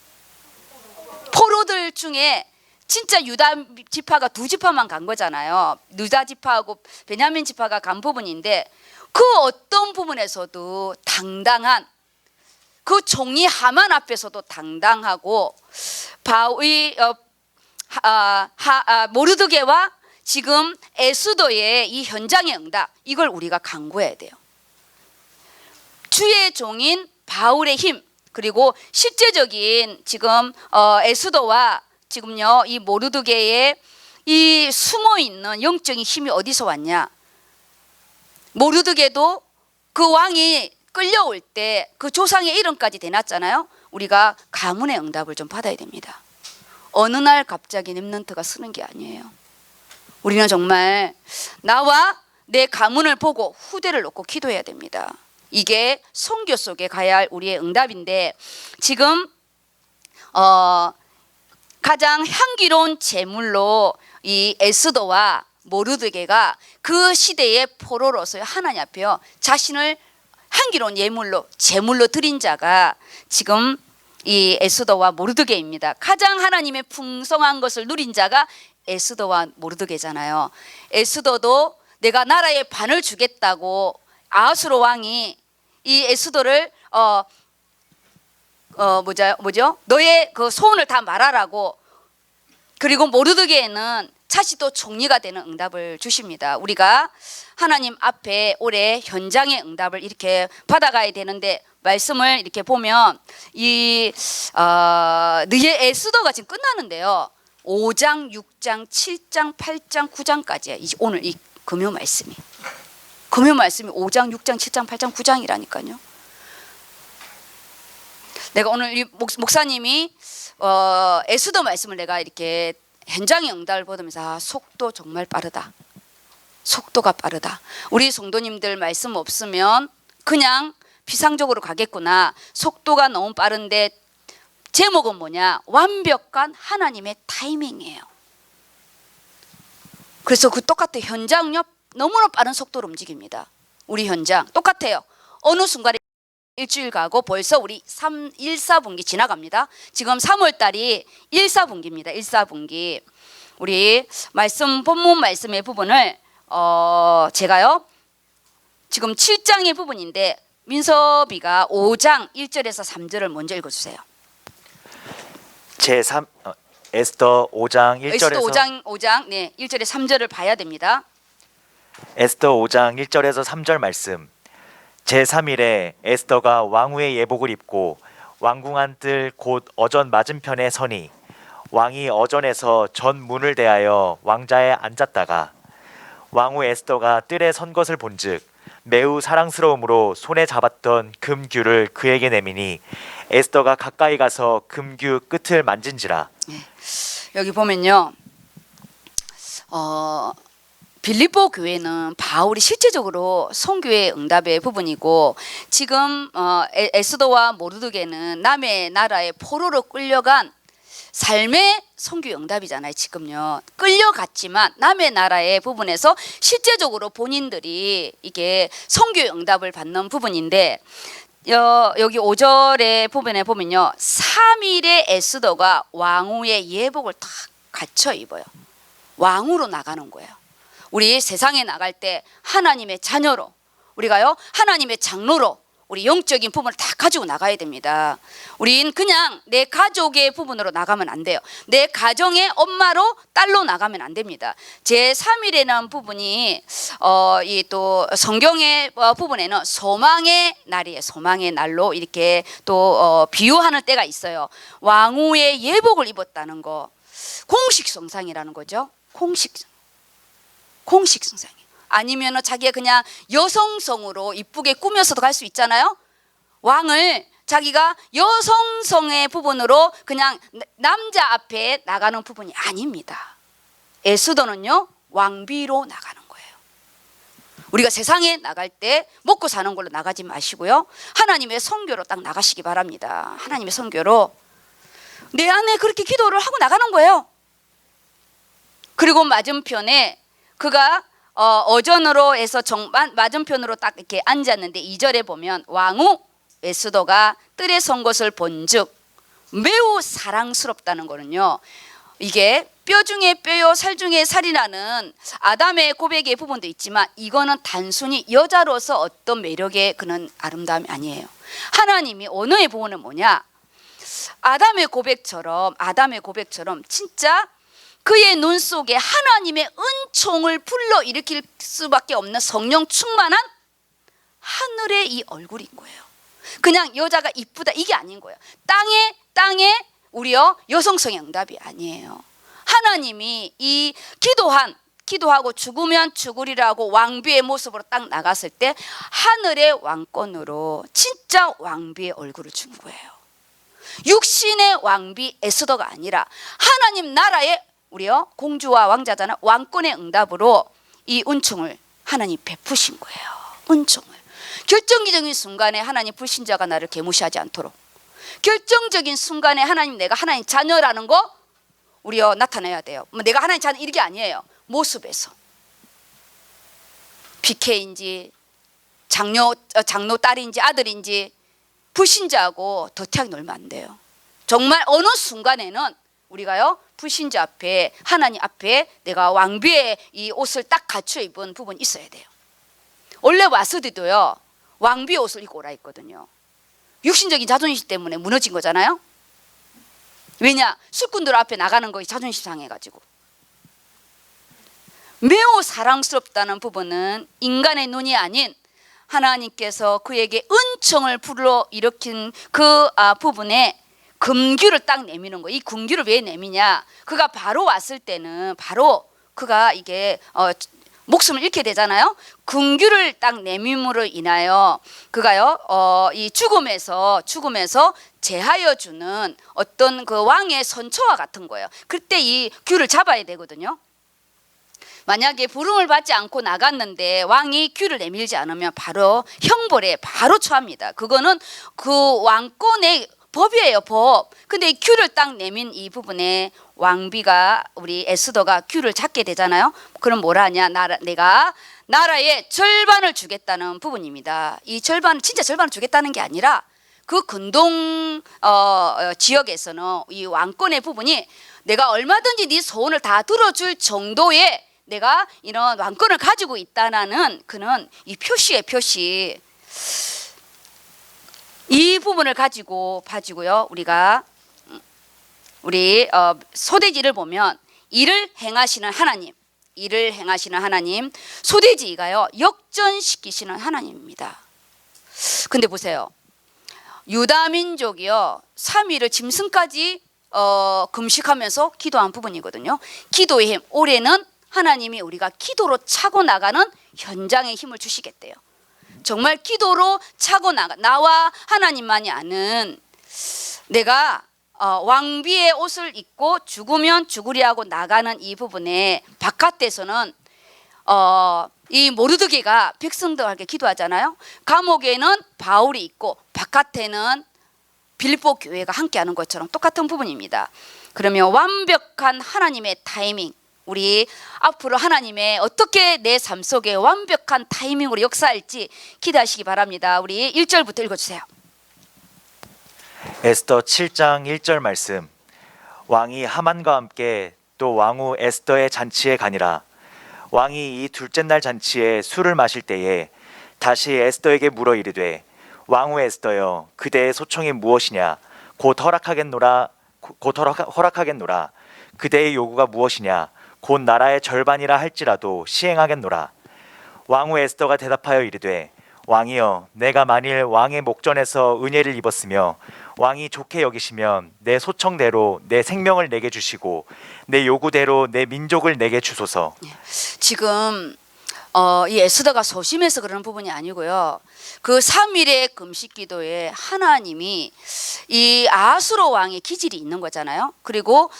포로들 중에 진짜 유다 지파가 두 지파만 간 거잖아요. 유다 지파하고 베냐민 지파가 간 부분인데 그 어떤 부분에서도 당당한, 그 종이 하만 앞에서도 당당하고 모르드게와 지금 에스더의 이 현장의 응답, 이걸 우리가 강구해야 돼요. 주의 종인 바울의 힘, 그리고 실제적인 지금 에스더와 지금요 이 모르드게의 이 숨어있는 영적인 힘이 어디서 왔냐. 모르드게도 그 왕이 끌려올 때 그 조상의 이름까지 대놨잖아요. 우리가 가문의 응답을 좀 받아야 됩니다. 어느 날 갑자기 렘넌트가 쓰는 게 아니에요. 우리는 정말 나와 내 가문을 보고 후대를 놓고 기도해야 됩니다. 이게 선교 속에 가야 할 우리의 응답인데 지금 가장 향기로운 제물로 이 에스더와 모르드게가 그 시대의 포로로서 하나님 앞에요 자신을 향기로운 제물로 드린 자가 지금 이 에스더와 모르드게입니다. 가장 하나님의 풍성한 것을 누린 자가 에스더와 모르드게잖아요. 에스더도 내가 나라의 반을 주겠다고 아하수로 왕이 이 에스더를 너의 그 소원을 다 말하라고 그리고 모르드게는 다시 또 총리가 되는 응답을 주십니다. 우리가 하나님 앞에 올해 현장의 응답을 이렇게 받아가야 되는데 말씀을 이렇게 보면 너의 에스더가 지금 끝나는데요. 5장, 6장, 7장, 8장, 9장까지예요. 오늘 이 금요 말씀이 5장, 6장, 7장, 8장, 9장이라니까요. 내가 오늘 이 목사님이 에스더 말씀을 내가 이렇게 현장의 응답을 보면서 속도 정말 빠르다. 속도가 빠르다. 우리 성도님들 말씀 없으면 그냥 비상적으로 가겠구나. 속도가 너무 빠른데 제목은 뭐냐? 완벽한 하나님의 타이밍이에요. 그래서 그 똑같아요. 현장요 너무나 빠른 속도로 움직입니다. 우리 현장 똑같아요. 어느 순간에 일주일 가고 벌써 우리 1, 4분기 지나갑니다. 지금 3월 달이 1, 4분기입니다. 1, 4분기. 우리 본문 말씀의 부분을 제가요. 지금 7장의 부분인데 민서비가 5장 1절에서 3절을 먼저 읽어 주세요. 에스더 5장 1절에서 에스더 5장 네, 1절에 3절을 봐야 됩니다. 에스더 5장 1절에서 3절 말씀. 제3일에 에스더가 왕후의 예복을 입고 왕궁안 뜰 곧 어전 맞은편에 서니 왕이 어전에서 전 문을 대하여 왕자에 앉았다가 왕후 에스더가 뜰에 선 것을 본즉 매우 사랑스러움으로 손에 잡았던 금규를 그에게 내미니 에스더가 가까이 가서 금규 끝을 만진지라. 여기 보면요. 빌립보 교회는 바울이 실제적으로 선교의 응답의 부분이고 지금 에스더와 모르드게는 남의 나라의 포로로 끌려간 삶의 선교 응답이잖아요. 지금요. 끌려갔지만 남의 나라의 부분에서 실제적으로 본인들이 이게 선교 응답을 받는 부분인데 여기 5절의 부분에 보면요. 3일에 에스더가 왕후의 예복을 다 갖춰 입어요. 왕후로 나가는 거예요. 우리 세상에 나갈 때 하나님의 자녀로 우리가요 하나님의 장로로 우리 영적인 부분을 다 가지고 나가야 됩니다. 우린 그냥 내 가족의 부분으로 나가면 안 돼요. 내 가정의 엄마로 딸로 나가면 안 됩니다. 제3일이라는 부분이 이 또 성경의 부분에는 소망의 날이에요. 소망의 날로 이렇게 또 비유하는 때가 있어요. 왕후의 예복을 입었다는 거 공식 성상이라는 거죠. 공식 성상이 아니면 자기가 그냥 여성성으로 이쁘게 꾸며서도 갈 수 있잖아요. 왕을 자기가 여성성의 부분으로 그냥 남자 앞에 나가는 부분이 아닙니다. 에스더는요 왕비로 나가는 거예요. 우리가 세상에 나갈 때 먹고 사는 걸로 나가지 마시고요. 하나님의 선교로 딱 나가시기 바랍니다. 하나님의 선교로 내 안에 그렇게 기도를 하고 나가는 거예요. 그리고 맞은편에 그가 어전으로 해서 맞은편으로 딱 이렇게 앉았는데 2절에 보면 왕후 에스더가 뜰에 선 것을 본즉 매우 사랑스럽다는 거는요. 이게 뼈 중에 뼈요 살 중에 살이라는 아담의 고백의 부분도 있지만 이거는 단순히 여자로서 어떤 매력의 그런 아름다움이 아니에요. 하나님이 언어의 부분은 뭐냐? 아담의 고백처럼 진짜 그의 눈 속에 하나님의 은총을 불러일으킬 수밖에 없는 성령 충만한 하늘의 이 얼굴인 거예요. 그냥 여자가 이쁘다 이게 아닌 거예요. 땅에 우리요 여성성의 응답이 아니에요. 하나님이 이 기도하고 죽으면 죽으리라고 왕비의 모습으로 딱 나갔을 때 하늘의 왕권으로 진짜 왕비의 얼굴을 준 거예요. 육신의 왕비 에스더가 아니라 하나님 나라의 우리요 공주와 왕자잖아. 왕권의 응답으로 이 은총을 하나님 베푸신 거예요. 은총을 결정적인 순간에 하나님 불신자가 나를 개무시하지 않도록 결정적인 순간에 하나님 내가 하나님 자녀라는 거 우리요 나타내야 돼요. 내가 하나님 자녀 이게 아니에요. 모습에서 BK인지 장로 딸인지 아들인지 불신자하고 더티하게 놀면 안 돼요. 정말 어느 순간에는 우리가요 불신자 앞에 하나님 앞에 내가 왕비의 이 옷을 딱 갖춰 입은 부분이 있어야 돼요. 원래 와스디도요 왕비의 옷을 입고 오라 했거든요. 육신적인 자존심 때문에 무너진 거잖아요. 왜냐? 술꾼들 앞에 나가는 거에 자존심 상해가지고. 매우 사랑스럽다는 부분은 인간의 눈이 아닌 하나님께서 그에게 은총을 불러일으킨 그 부분에 금규를 딱 내미는 거예요. 이 금규를 왜 내미냐? 그가 바로 왔을 때는 바로 그가 이게 목숨을 잃게 되잖아요. 금규를 딱 내밈으로 인하여 그가요 이 죽음에서 제하여 주는 어떤 그 왕의 선처와 같은 거예요. 그때 이 규를 잡아야 되거든요. 만약에 부름을 받지 않고 나갔는데 왕이 규를 내밀지 않으면 바로 형벌에 바로 처합니다. 그거는 그 왕권의 법이에요, 법. 근데 이 규를 딱 내민 이 부분에 왕비가 우리 에스더가 규를 잡게 되잖아요. 그럼 뭐라 하냐? 내가 나라의 절반을 주겠다는 부분입니다. 이 절반 진짜 절반을 주겠다는 게 아니라 그 근동 지역에서는 이 왕권의 부분이 내가 얼마든지 네 소원을 다 들어줄 정도의 내가 이런 왕권을 가지고 있다는 그는 이 표시의 표시. 이 부분을 가지고요. 우리 소돼지를 보면 일을 행하시는 하나님, 소돼지가요 역전시키시는 하나님입니다. 근데 보세요. 유다 민족이요 3일을 짐승까지 금식하면서 기도한 부분이거든요. 기도의 힘. 올해는 하나님이 우리가 기도로 차고 나가는 현장의 힘을 주시겠대요. 정말 기도로 차고 나와 하나님만이 아는 내가 왕비의 옷을 입고 죽으면 죽으리 하고 나가는 이 부분에 바깥에서는 이 모르드게가 백성들에게 기도하잖아요. 감옥에는 바울이 있고 바깥에는 빌립보 교회가 함께하는 것처럼 똑같은 부분입니다. 그러면 완벽한 하나님의 타이밍, 우리 앞으로 하나님의 어떻게 내 삶 속에 완벽한 타이밍으로 역사할지 기대하시기 바랍니다. 우리 1절부터 읽어주세요. 에스더 7장 1절 말씀. 왕이 하만과 함께 또 왕후 에스더의 잔치에 가니라. 왕이 이 둘째 날 잔치에 술을 마실 때에 다시 에스더에게 물어 이르되 왕후 에스더여 그대의 소청이 무엇이냐 곧 허락하겠노라 그대의 요구가 무엇이냐 곧 나라의 절반이라 할지라도 시행하겠노라. 왕후 에스더가 대답하여 이르되 왕이여 내가 만일 왕의 목전에서 은혜를 입었으며 왕이 좋게 여기시면 내 소청대로 내 생명을 내게 주시고 내 요구대로 내 민족을 내게 주소서. 지금 이 에스더가 소심해서 그러는 부분이 아니고요. 그 3일의 금식 기도에 하나님이 이 아수르 왕의 기질이 있는 거잖아요. 그리고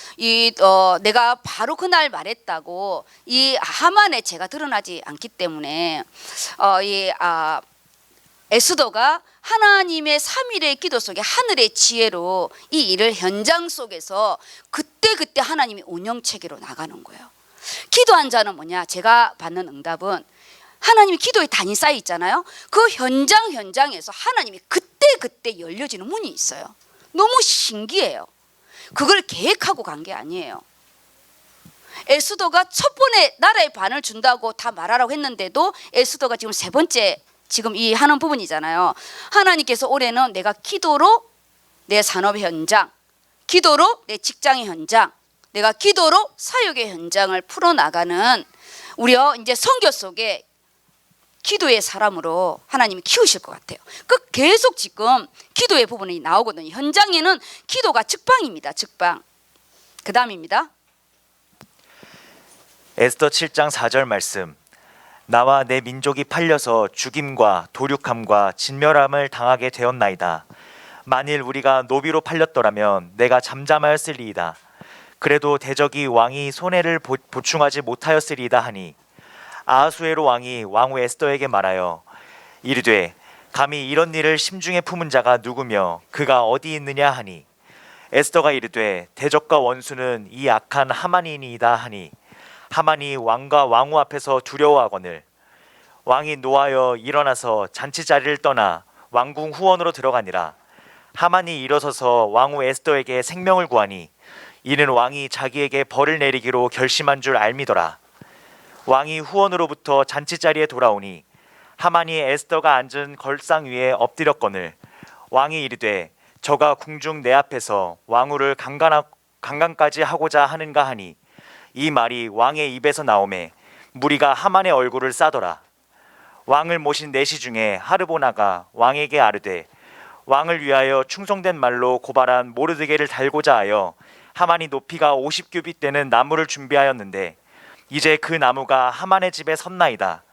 내가 바로 그날 말했다고 이 하만의 죄가 드러나지 않기 때문에 에스더가 하나님의 3일의 기도 속에 하늘의 지혜로 이 일을 현장 속에서 그때 하나님이 운영체계로 나가는 거예요. 기도한 자는 뭐냐? 제가 받는 응답은 하나님이 기도의 단이 쌓여 있잖아요. 그 현장에서 하나님이 그때 열려지는 문이 있어요. 너무 신기해요. 그걸 계획하고 간 게 아니에요. 에스더가 첫 번에 나라의 반을 준다고 다 말하라고 했는데도 에스더가 지금 세 번째 지금 이 하는 부분이잖아요. 하나님께서 올해는 내가 기도로 내 산업의 현장, 기도로 내 직장의 현장, 내가 기도로 사역의 현장을 풀어나가는 우리요 이제 선교 속에 기도의 사람으로 하나님이 키우실 것 같아요. 계속 지금 기도의 부분이 나오거든요. 현장에는 기도가 직방입니다. 직방. 그 다음입니다. 에스더 7장 4절 말씀. 나와 내 민족이 팔려서 죽임과 도륙함과 진멸함을 당하게 되었나이다. 만일 우리가 노비로 팔렸더라면 내가 잠잠하였으리이다. 그래도 대적이 왕이 손해를 보충하지 못하였으리이다 하니 아하수에로 왕이 왕후 에스더에게 말하여 이르되 감히 이런 일을 심중에 품은 자가 누구며 그가 어디 있느냐 하니 에스더가 이르되 대적과 원수는 이 악한 하만이니이다 하니 하만이 왕과 왕후 앞에서 두려워하거늘 왕이 노하여 일어나서 잔치 자리를 떠나 왕궁 후원으로 들어가니라. 하만이 일어서서 왕후 에스더에게 생명을 구하니 이는 왕이 자기에게 벌을 내리기로 결심한 줄 알미더라. 왕이 후원으로부터 잔치 자리에 돌아오니 하만이 에스더가 앉은 걸상 위에 엎드렸거늘 왕이 이르되 저가 궁중 내 앞에서 왕후를 강간까지 하고자 하는가 하니 이 말이 왕의 입에서 나오매 무리가 하만의 얼굴을 싸더라. 왕을 모신 내시 중에 하르보나가 왕에게 아르되 왕을 위하여 충성된 말로 고발한 모르드게를 달고자 하여 하만이 높이가 50규빗 되는 나무를 준비하였는데 이제 그 나무가 하만의 집에 섰나이다.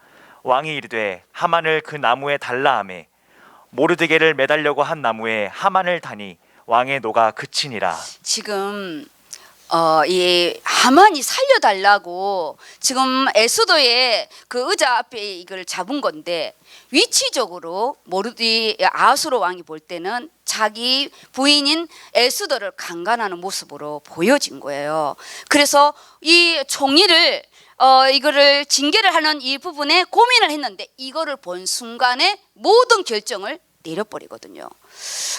왕이 이르되 하만을 그 나무에 달라 하매 모르드게를 매달려고 한 나무에 하만을 다니 왕의 노가 그치니라. 지금 이 하만이 살려달라고 지금 에스더의 그 의자 앞에 이걸 잡은 건데, 위치적으로 아하수로 왕이 볼 때는 자기 부인인 에스더를 강간하는 모습으로 보여진 거예요. 그래서 이 총리를 이거를 징계를 하는 이 부분에 고민을 했는데 이거를 본 순간에 모든 결정을 내려버리거든요.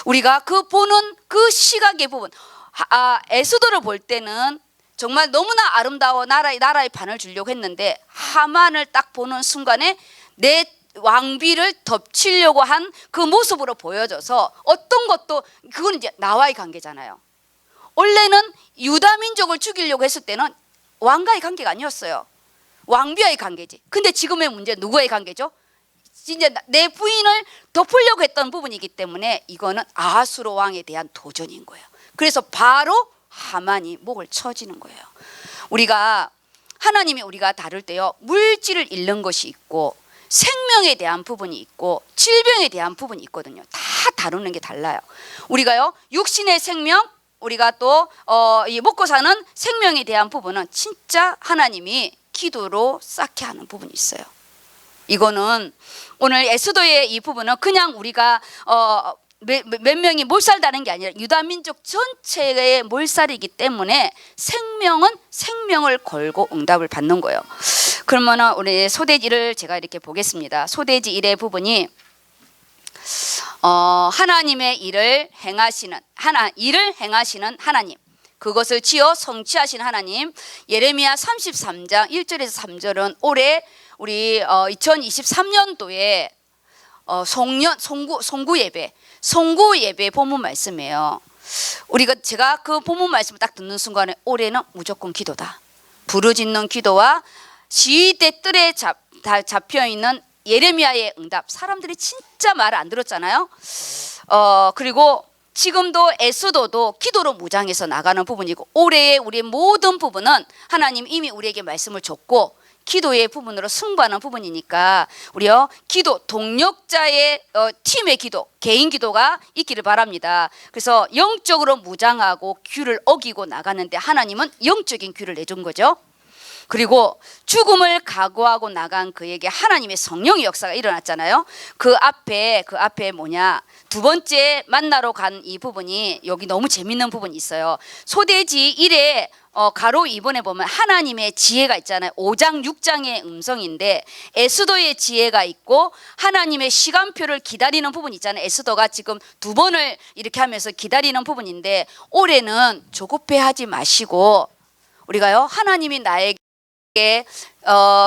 우리가 그 보는 그 시각의 부분, 에스더를 볼 때는 정말 너무나 아름다워 나라의 반을 주려고 했는데 하만을 딱 보는 순간에 내 왕비를 덮치려고 한 그 모습으로 보여져서 어떤 것도, 그건 이제 나와의 관계잖아요. 원래는 유다 민족을 죽이려고 했을 때는 왕과의 관계가 아니었어요. 왕비와의 관계지. 근데 지금의 문제 누구의 관계죠? 이제 내 부인을 덮으려고 했던 부분이기 때문에 이거는 아하수로 왕에 대한 도전인 거예요. 그래서 바로 하만이 목을 쳐지는 거예요. 우리가 하나님이 우리가 다룰 때요, 물질을 잃는 것이 있고 생명에 대한 부분이 있고 질병에 대한 부분이 있거든요. 다 다루는 게 달라요. 우리가요, 육신의 생명, 우리가 또 먹고 사는 생명에 대한 부분은 진짜 하나님이 기도로 쌓게 하는 부분이 있어요. 이거는 오늘 에스더의 이 부분은 그냥 우리가 몇 명이 몰살다는 게 아니라 유다 민족 전체의 몰살이기 때문에 생명은 생명을 걸고 응답을 받는 거예요. 그러면 우리 소대지 1을 제가 이렇게 보겠습니다. 소대지 1의 부분이 하나님의 일을 행하시는 하나님, 그것을 지어 성취하신 하나님. 예레미야 33장 1절에서 3절은 올해 우리 2023년도에 송구 예배 본문 말씀이에요. 제가 그 본문 말씀을 딱 듣는 순간에 올해는 무조건 기도다. 부르짖는 기도와 시위대 뜰에 잡혀 있는 예레미야의 응답. 사람들이 진짜 말을 안 들었잖아요. 그리고 지금도 에스더도 기도로 무장해서 나가는 부분이고, 올해의 우리 모든 부분은 하나님 이미 우리에게 말씀을 줬고 기도의 부분으로 승부하는 부분이니까 우리요, 기도, 동력자의 팀의 기도, 개인 기도가 있기를 바랍니다. 그래서 영적으로 무장하고 규를 어기고 나가는데 하나님은 영적인 규를 내준 거죠. 그리고 죽음을 각오하고 나간 그에게 하나님의 성령의 역사가 일어났잖아요. 그 앞에 뭐냐, 두 번째 만나러 간 이 부분이 여기 너무 재밌는 부분이 있어요. 소대지 1에 가로 2번에 보면 하나님의 지혜가 있잖아요. 5장 6장의 음성인데 에스더의 지혜가 있고 하나님의 시간표를 기다리는 부분이 있잖아요. 에스더가 지금 두 번을 이렇게 하면서 기다리는 부분인데, 올해는 조급해하지 마시고 우리가요, 하나님이 나에게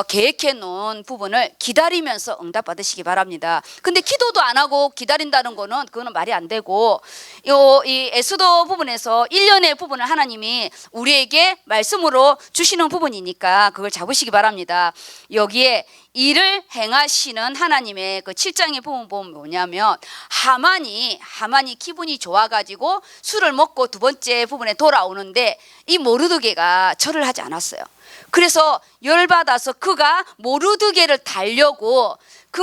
계획해 놓은 부분을 기다리면서 응답 받으시기 바랍니다. 근데 기도도 안 하고 기다린다는 거는 그거는 말이 안 되고, 이 에스더 부분에서 1년의 부분을 하나님이 우리에게 말씀으로 주시는 부분이니까 그걸 잡으시기 바랍니다. 여기에 일을 행하시는 하나님의 그 7장의 부분 보면 뭐냐면, 하만이 기분이 좋아가지고 술을 먹고 두 번째 부분에 돌아오는데 이 모르드게가 절을 하지 않았어요. 그래서 열받아서 그가 모르드게를 달려고 그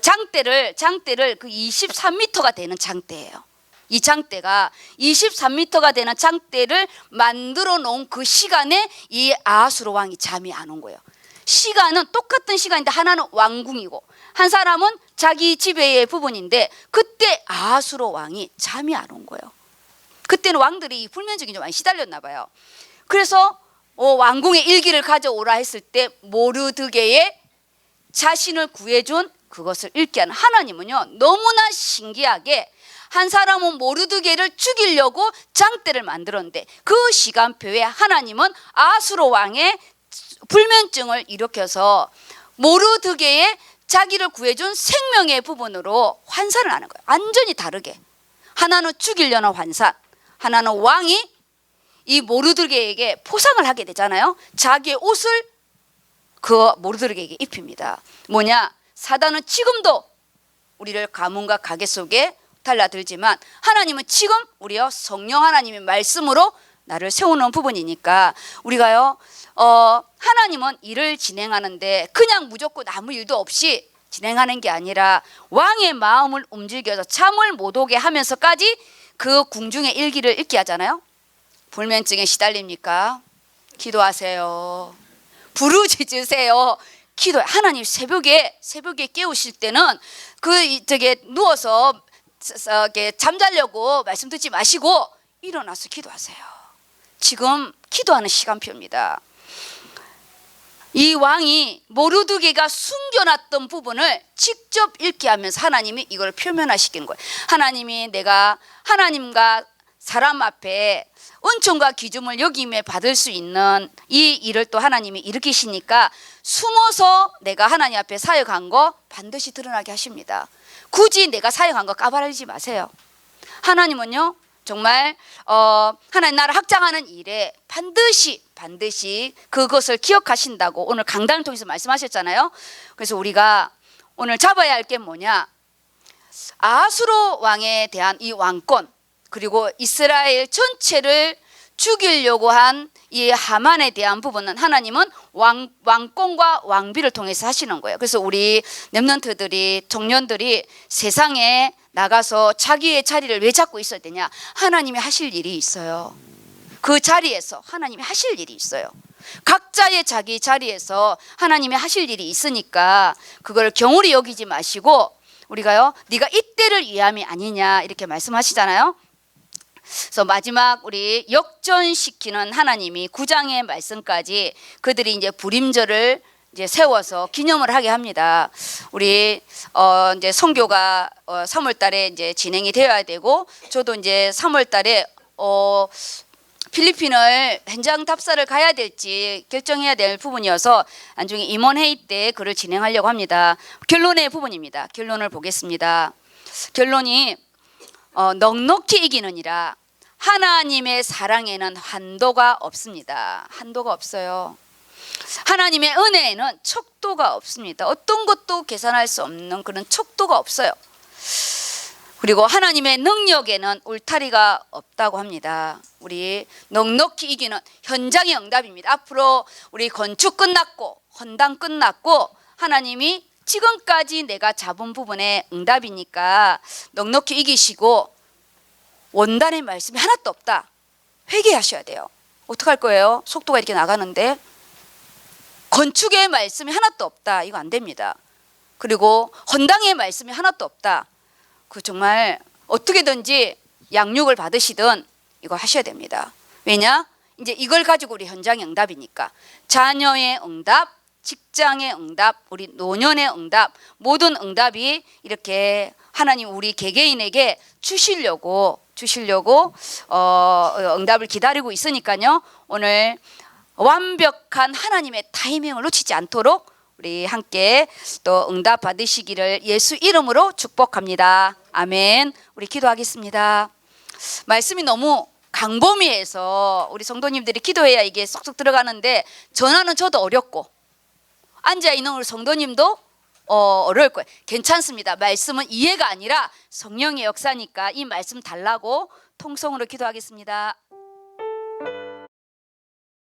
장대를 그 23m가 되는 장대예요. 이 장대가 23m가 되는 장대를 만들어 놓은 그 시간에 이 아하수로 왕이 잠이 안 온 거예요. 시간은 똑같은 시간인데 하나는 왕궁이고 한 사람은 자기 지배의 부분인데, 그때 아하수로 왕이 잠이 안 온 거예요. 그때는 왕들이 불면증이 좀 많이 시달렸나 봐요. 그래서 왕궁의 일기를 가져오라 했을 때 모르드게의 자신을 구해준 그것을 읽게 하는 하나님은요, 너무나 신기하게 한 사람은 모르드게를 죽이려고 장대를 만들었는데 그 시간표에 하나님은 아하수로 왕의 불면증을 일으켜서 모르드게의 자기를 구해준 생명의 부분으로 환산을 하는 거예요. 완전히 다르게. 하나는 죽이려는 환산, 하나는 왕이 이 모르드게에게 포상을 하게 되잖아요. 자기의 옷을 그 모르드게에게 입힙니다. 뭐냐? 사단은 지금도 우리를 가문과 가계 속에 달라들지만 하나님은 지금 우리요 성령 하나님의 말씀으로 나를 세우는 부분이니까 우리가요 하나님은 일을 진행하는데 그냥 무조건 아무 일도 없이 진행하는 게 아니라 왕의 마음을 움직여서 잠을 못 오게 하면서까지 그 궁중의 일기를 읽게 하잖아요. 불면증에 시달립니까? 기도하세요. 부르짖으세요. 기도. 하나님 새벽에 깨우실 때는 누워서 잠자려고 말씀 듣지 마시고 일어나서 기도하세요. 지금 기도하는 시간표입니다. 이 왕이 모르드게가 숨겨놨던 부분을 직접 읽게 하면서 하나님이 이걸 표면화시키는 거예요. 하나님이 내가 하나님과 사람 앞에 은총과 기쁨을 여김에 받을 수 있는 이 일을 또 하나님이 일으키시니까 숨어서 내가 하나님 앞에 사역한 거 반드시 드러나게 하십니다. 굳이 내가 사역한 거 까발리지 마세요. 하나님은요 정말 하나님 나라를 확장하는 일에 반드시 그것을 기억하신다고 오늘 강단을 통해서 말씀하셨잖아요. 그래서 우리가 오늘 잡아야 할 게 뭐냐? 아수르 왕에 대한 이 왕권, 그리고 이스라엘 전체를 죽이려고 한 이 하만에 대한 부분은 하나님은 왕권과 왕비를 통해서 하시는 거예요. 그래서 우리 렘넌트들이, 청년들이 세상에 나가서 자기의 자리를 왜 잡고 있어야 되냐? 하나님이 하실 일이 있어요. 그 자리에서 하나님이 하실 일이 있어요. 각자의 자기 자리에서 하나님이 하실 일이 있으니까 그걸 경홀히 여기지 마시고 우리가요, 네가 이때를 위함이 아니냐 이렇게 말씀하시잖아요. 그래서 마지막 우리 역전시키는 하나님이 9장의 말씀까지 그들이 이제 불임절을 이제 세워서 기념을 하게 합니다. 우리 이제 선교가 3월달에 이제 진행이 되어야 되고 저도 이제 3월달에 필리핀을 현장 답사를 가야 될지 결정해야 될 부분이어서 나중에 임원회의 때 그를 진행하려고 합니다. 결론의 부분입니다. 결론을 보겠습니다. 결론이 넉넉히 이기느니라. 하나님의 사랑에는 한도가 없습니다. 한도가 없어요. 하나님의 은혜에는 척도가 없습니다. 어떤 것도 계산할 수 없는 그런 척도가 없어요. 그리고 하나님의 능력에는 울타리가 없다고 합니다. 우리 넉넉히 이기는 현장의 응답입니다. 앞으로 우리 건축 끝났고 헌당 끝났고 하나님이 지금까지 내가 잡은 부분에 응답이니까 넉넉히 이기시고 원단의 말씀이 하나도 없다. 회개하셔야 돼요. 어떡할 거예요? 속도가 이렇게 나가는데 건축의 말씀이 하나도 없다. 이거 안 됩니다. 그리고 헌당의 말씀이 하나도 없다. 그 정말 어떻게든지 양육을 받으시든 이거 하셔야 됩니다. 왜냐? 이제 이걸 가지고 우리 현장의 응답이니까. 자녀의 응답, 직장의 응답, 우리 노년의 응답, 모든 응답이 이렇게 하나님 우리 개개인에게 주시려고 응답을 기다리고 있으니까요. 오늘 완벽한 하나님의 타이밍을 놓치지 않도록 우리 함께 또 응답 받으시기를 예수 이름으로 축복합니다. 아멘. 우리 기도하겠습니다. 말씀이 너무 강범위해서 우리 성도님들이 기도해야 이게 쏙쏙 들어가는데 전하는 저도 어렵고 앉아있는 우리 성도님도 어려울 거예요. 괜찮습니다. 말씀은 이해가 아니라 성령의 역사니까 이 말씀 달라고 통성으로 기도하겠습니다.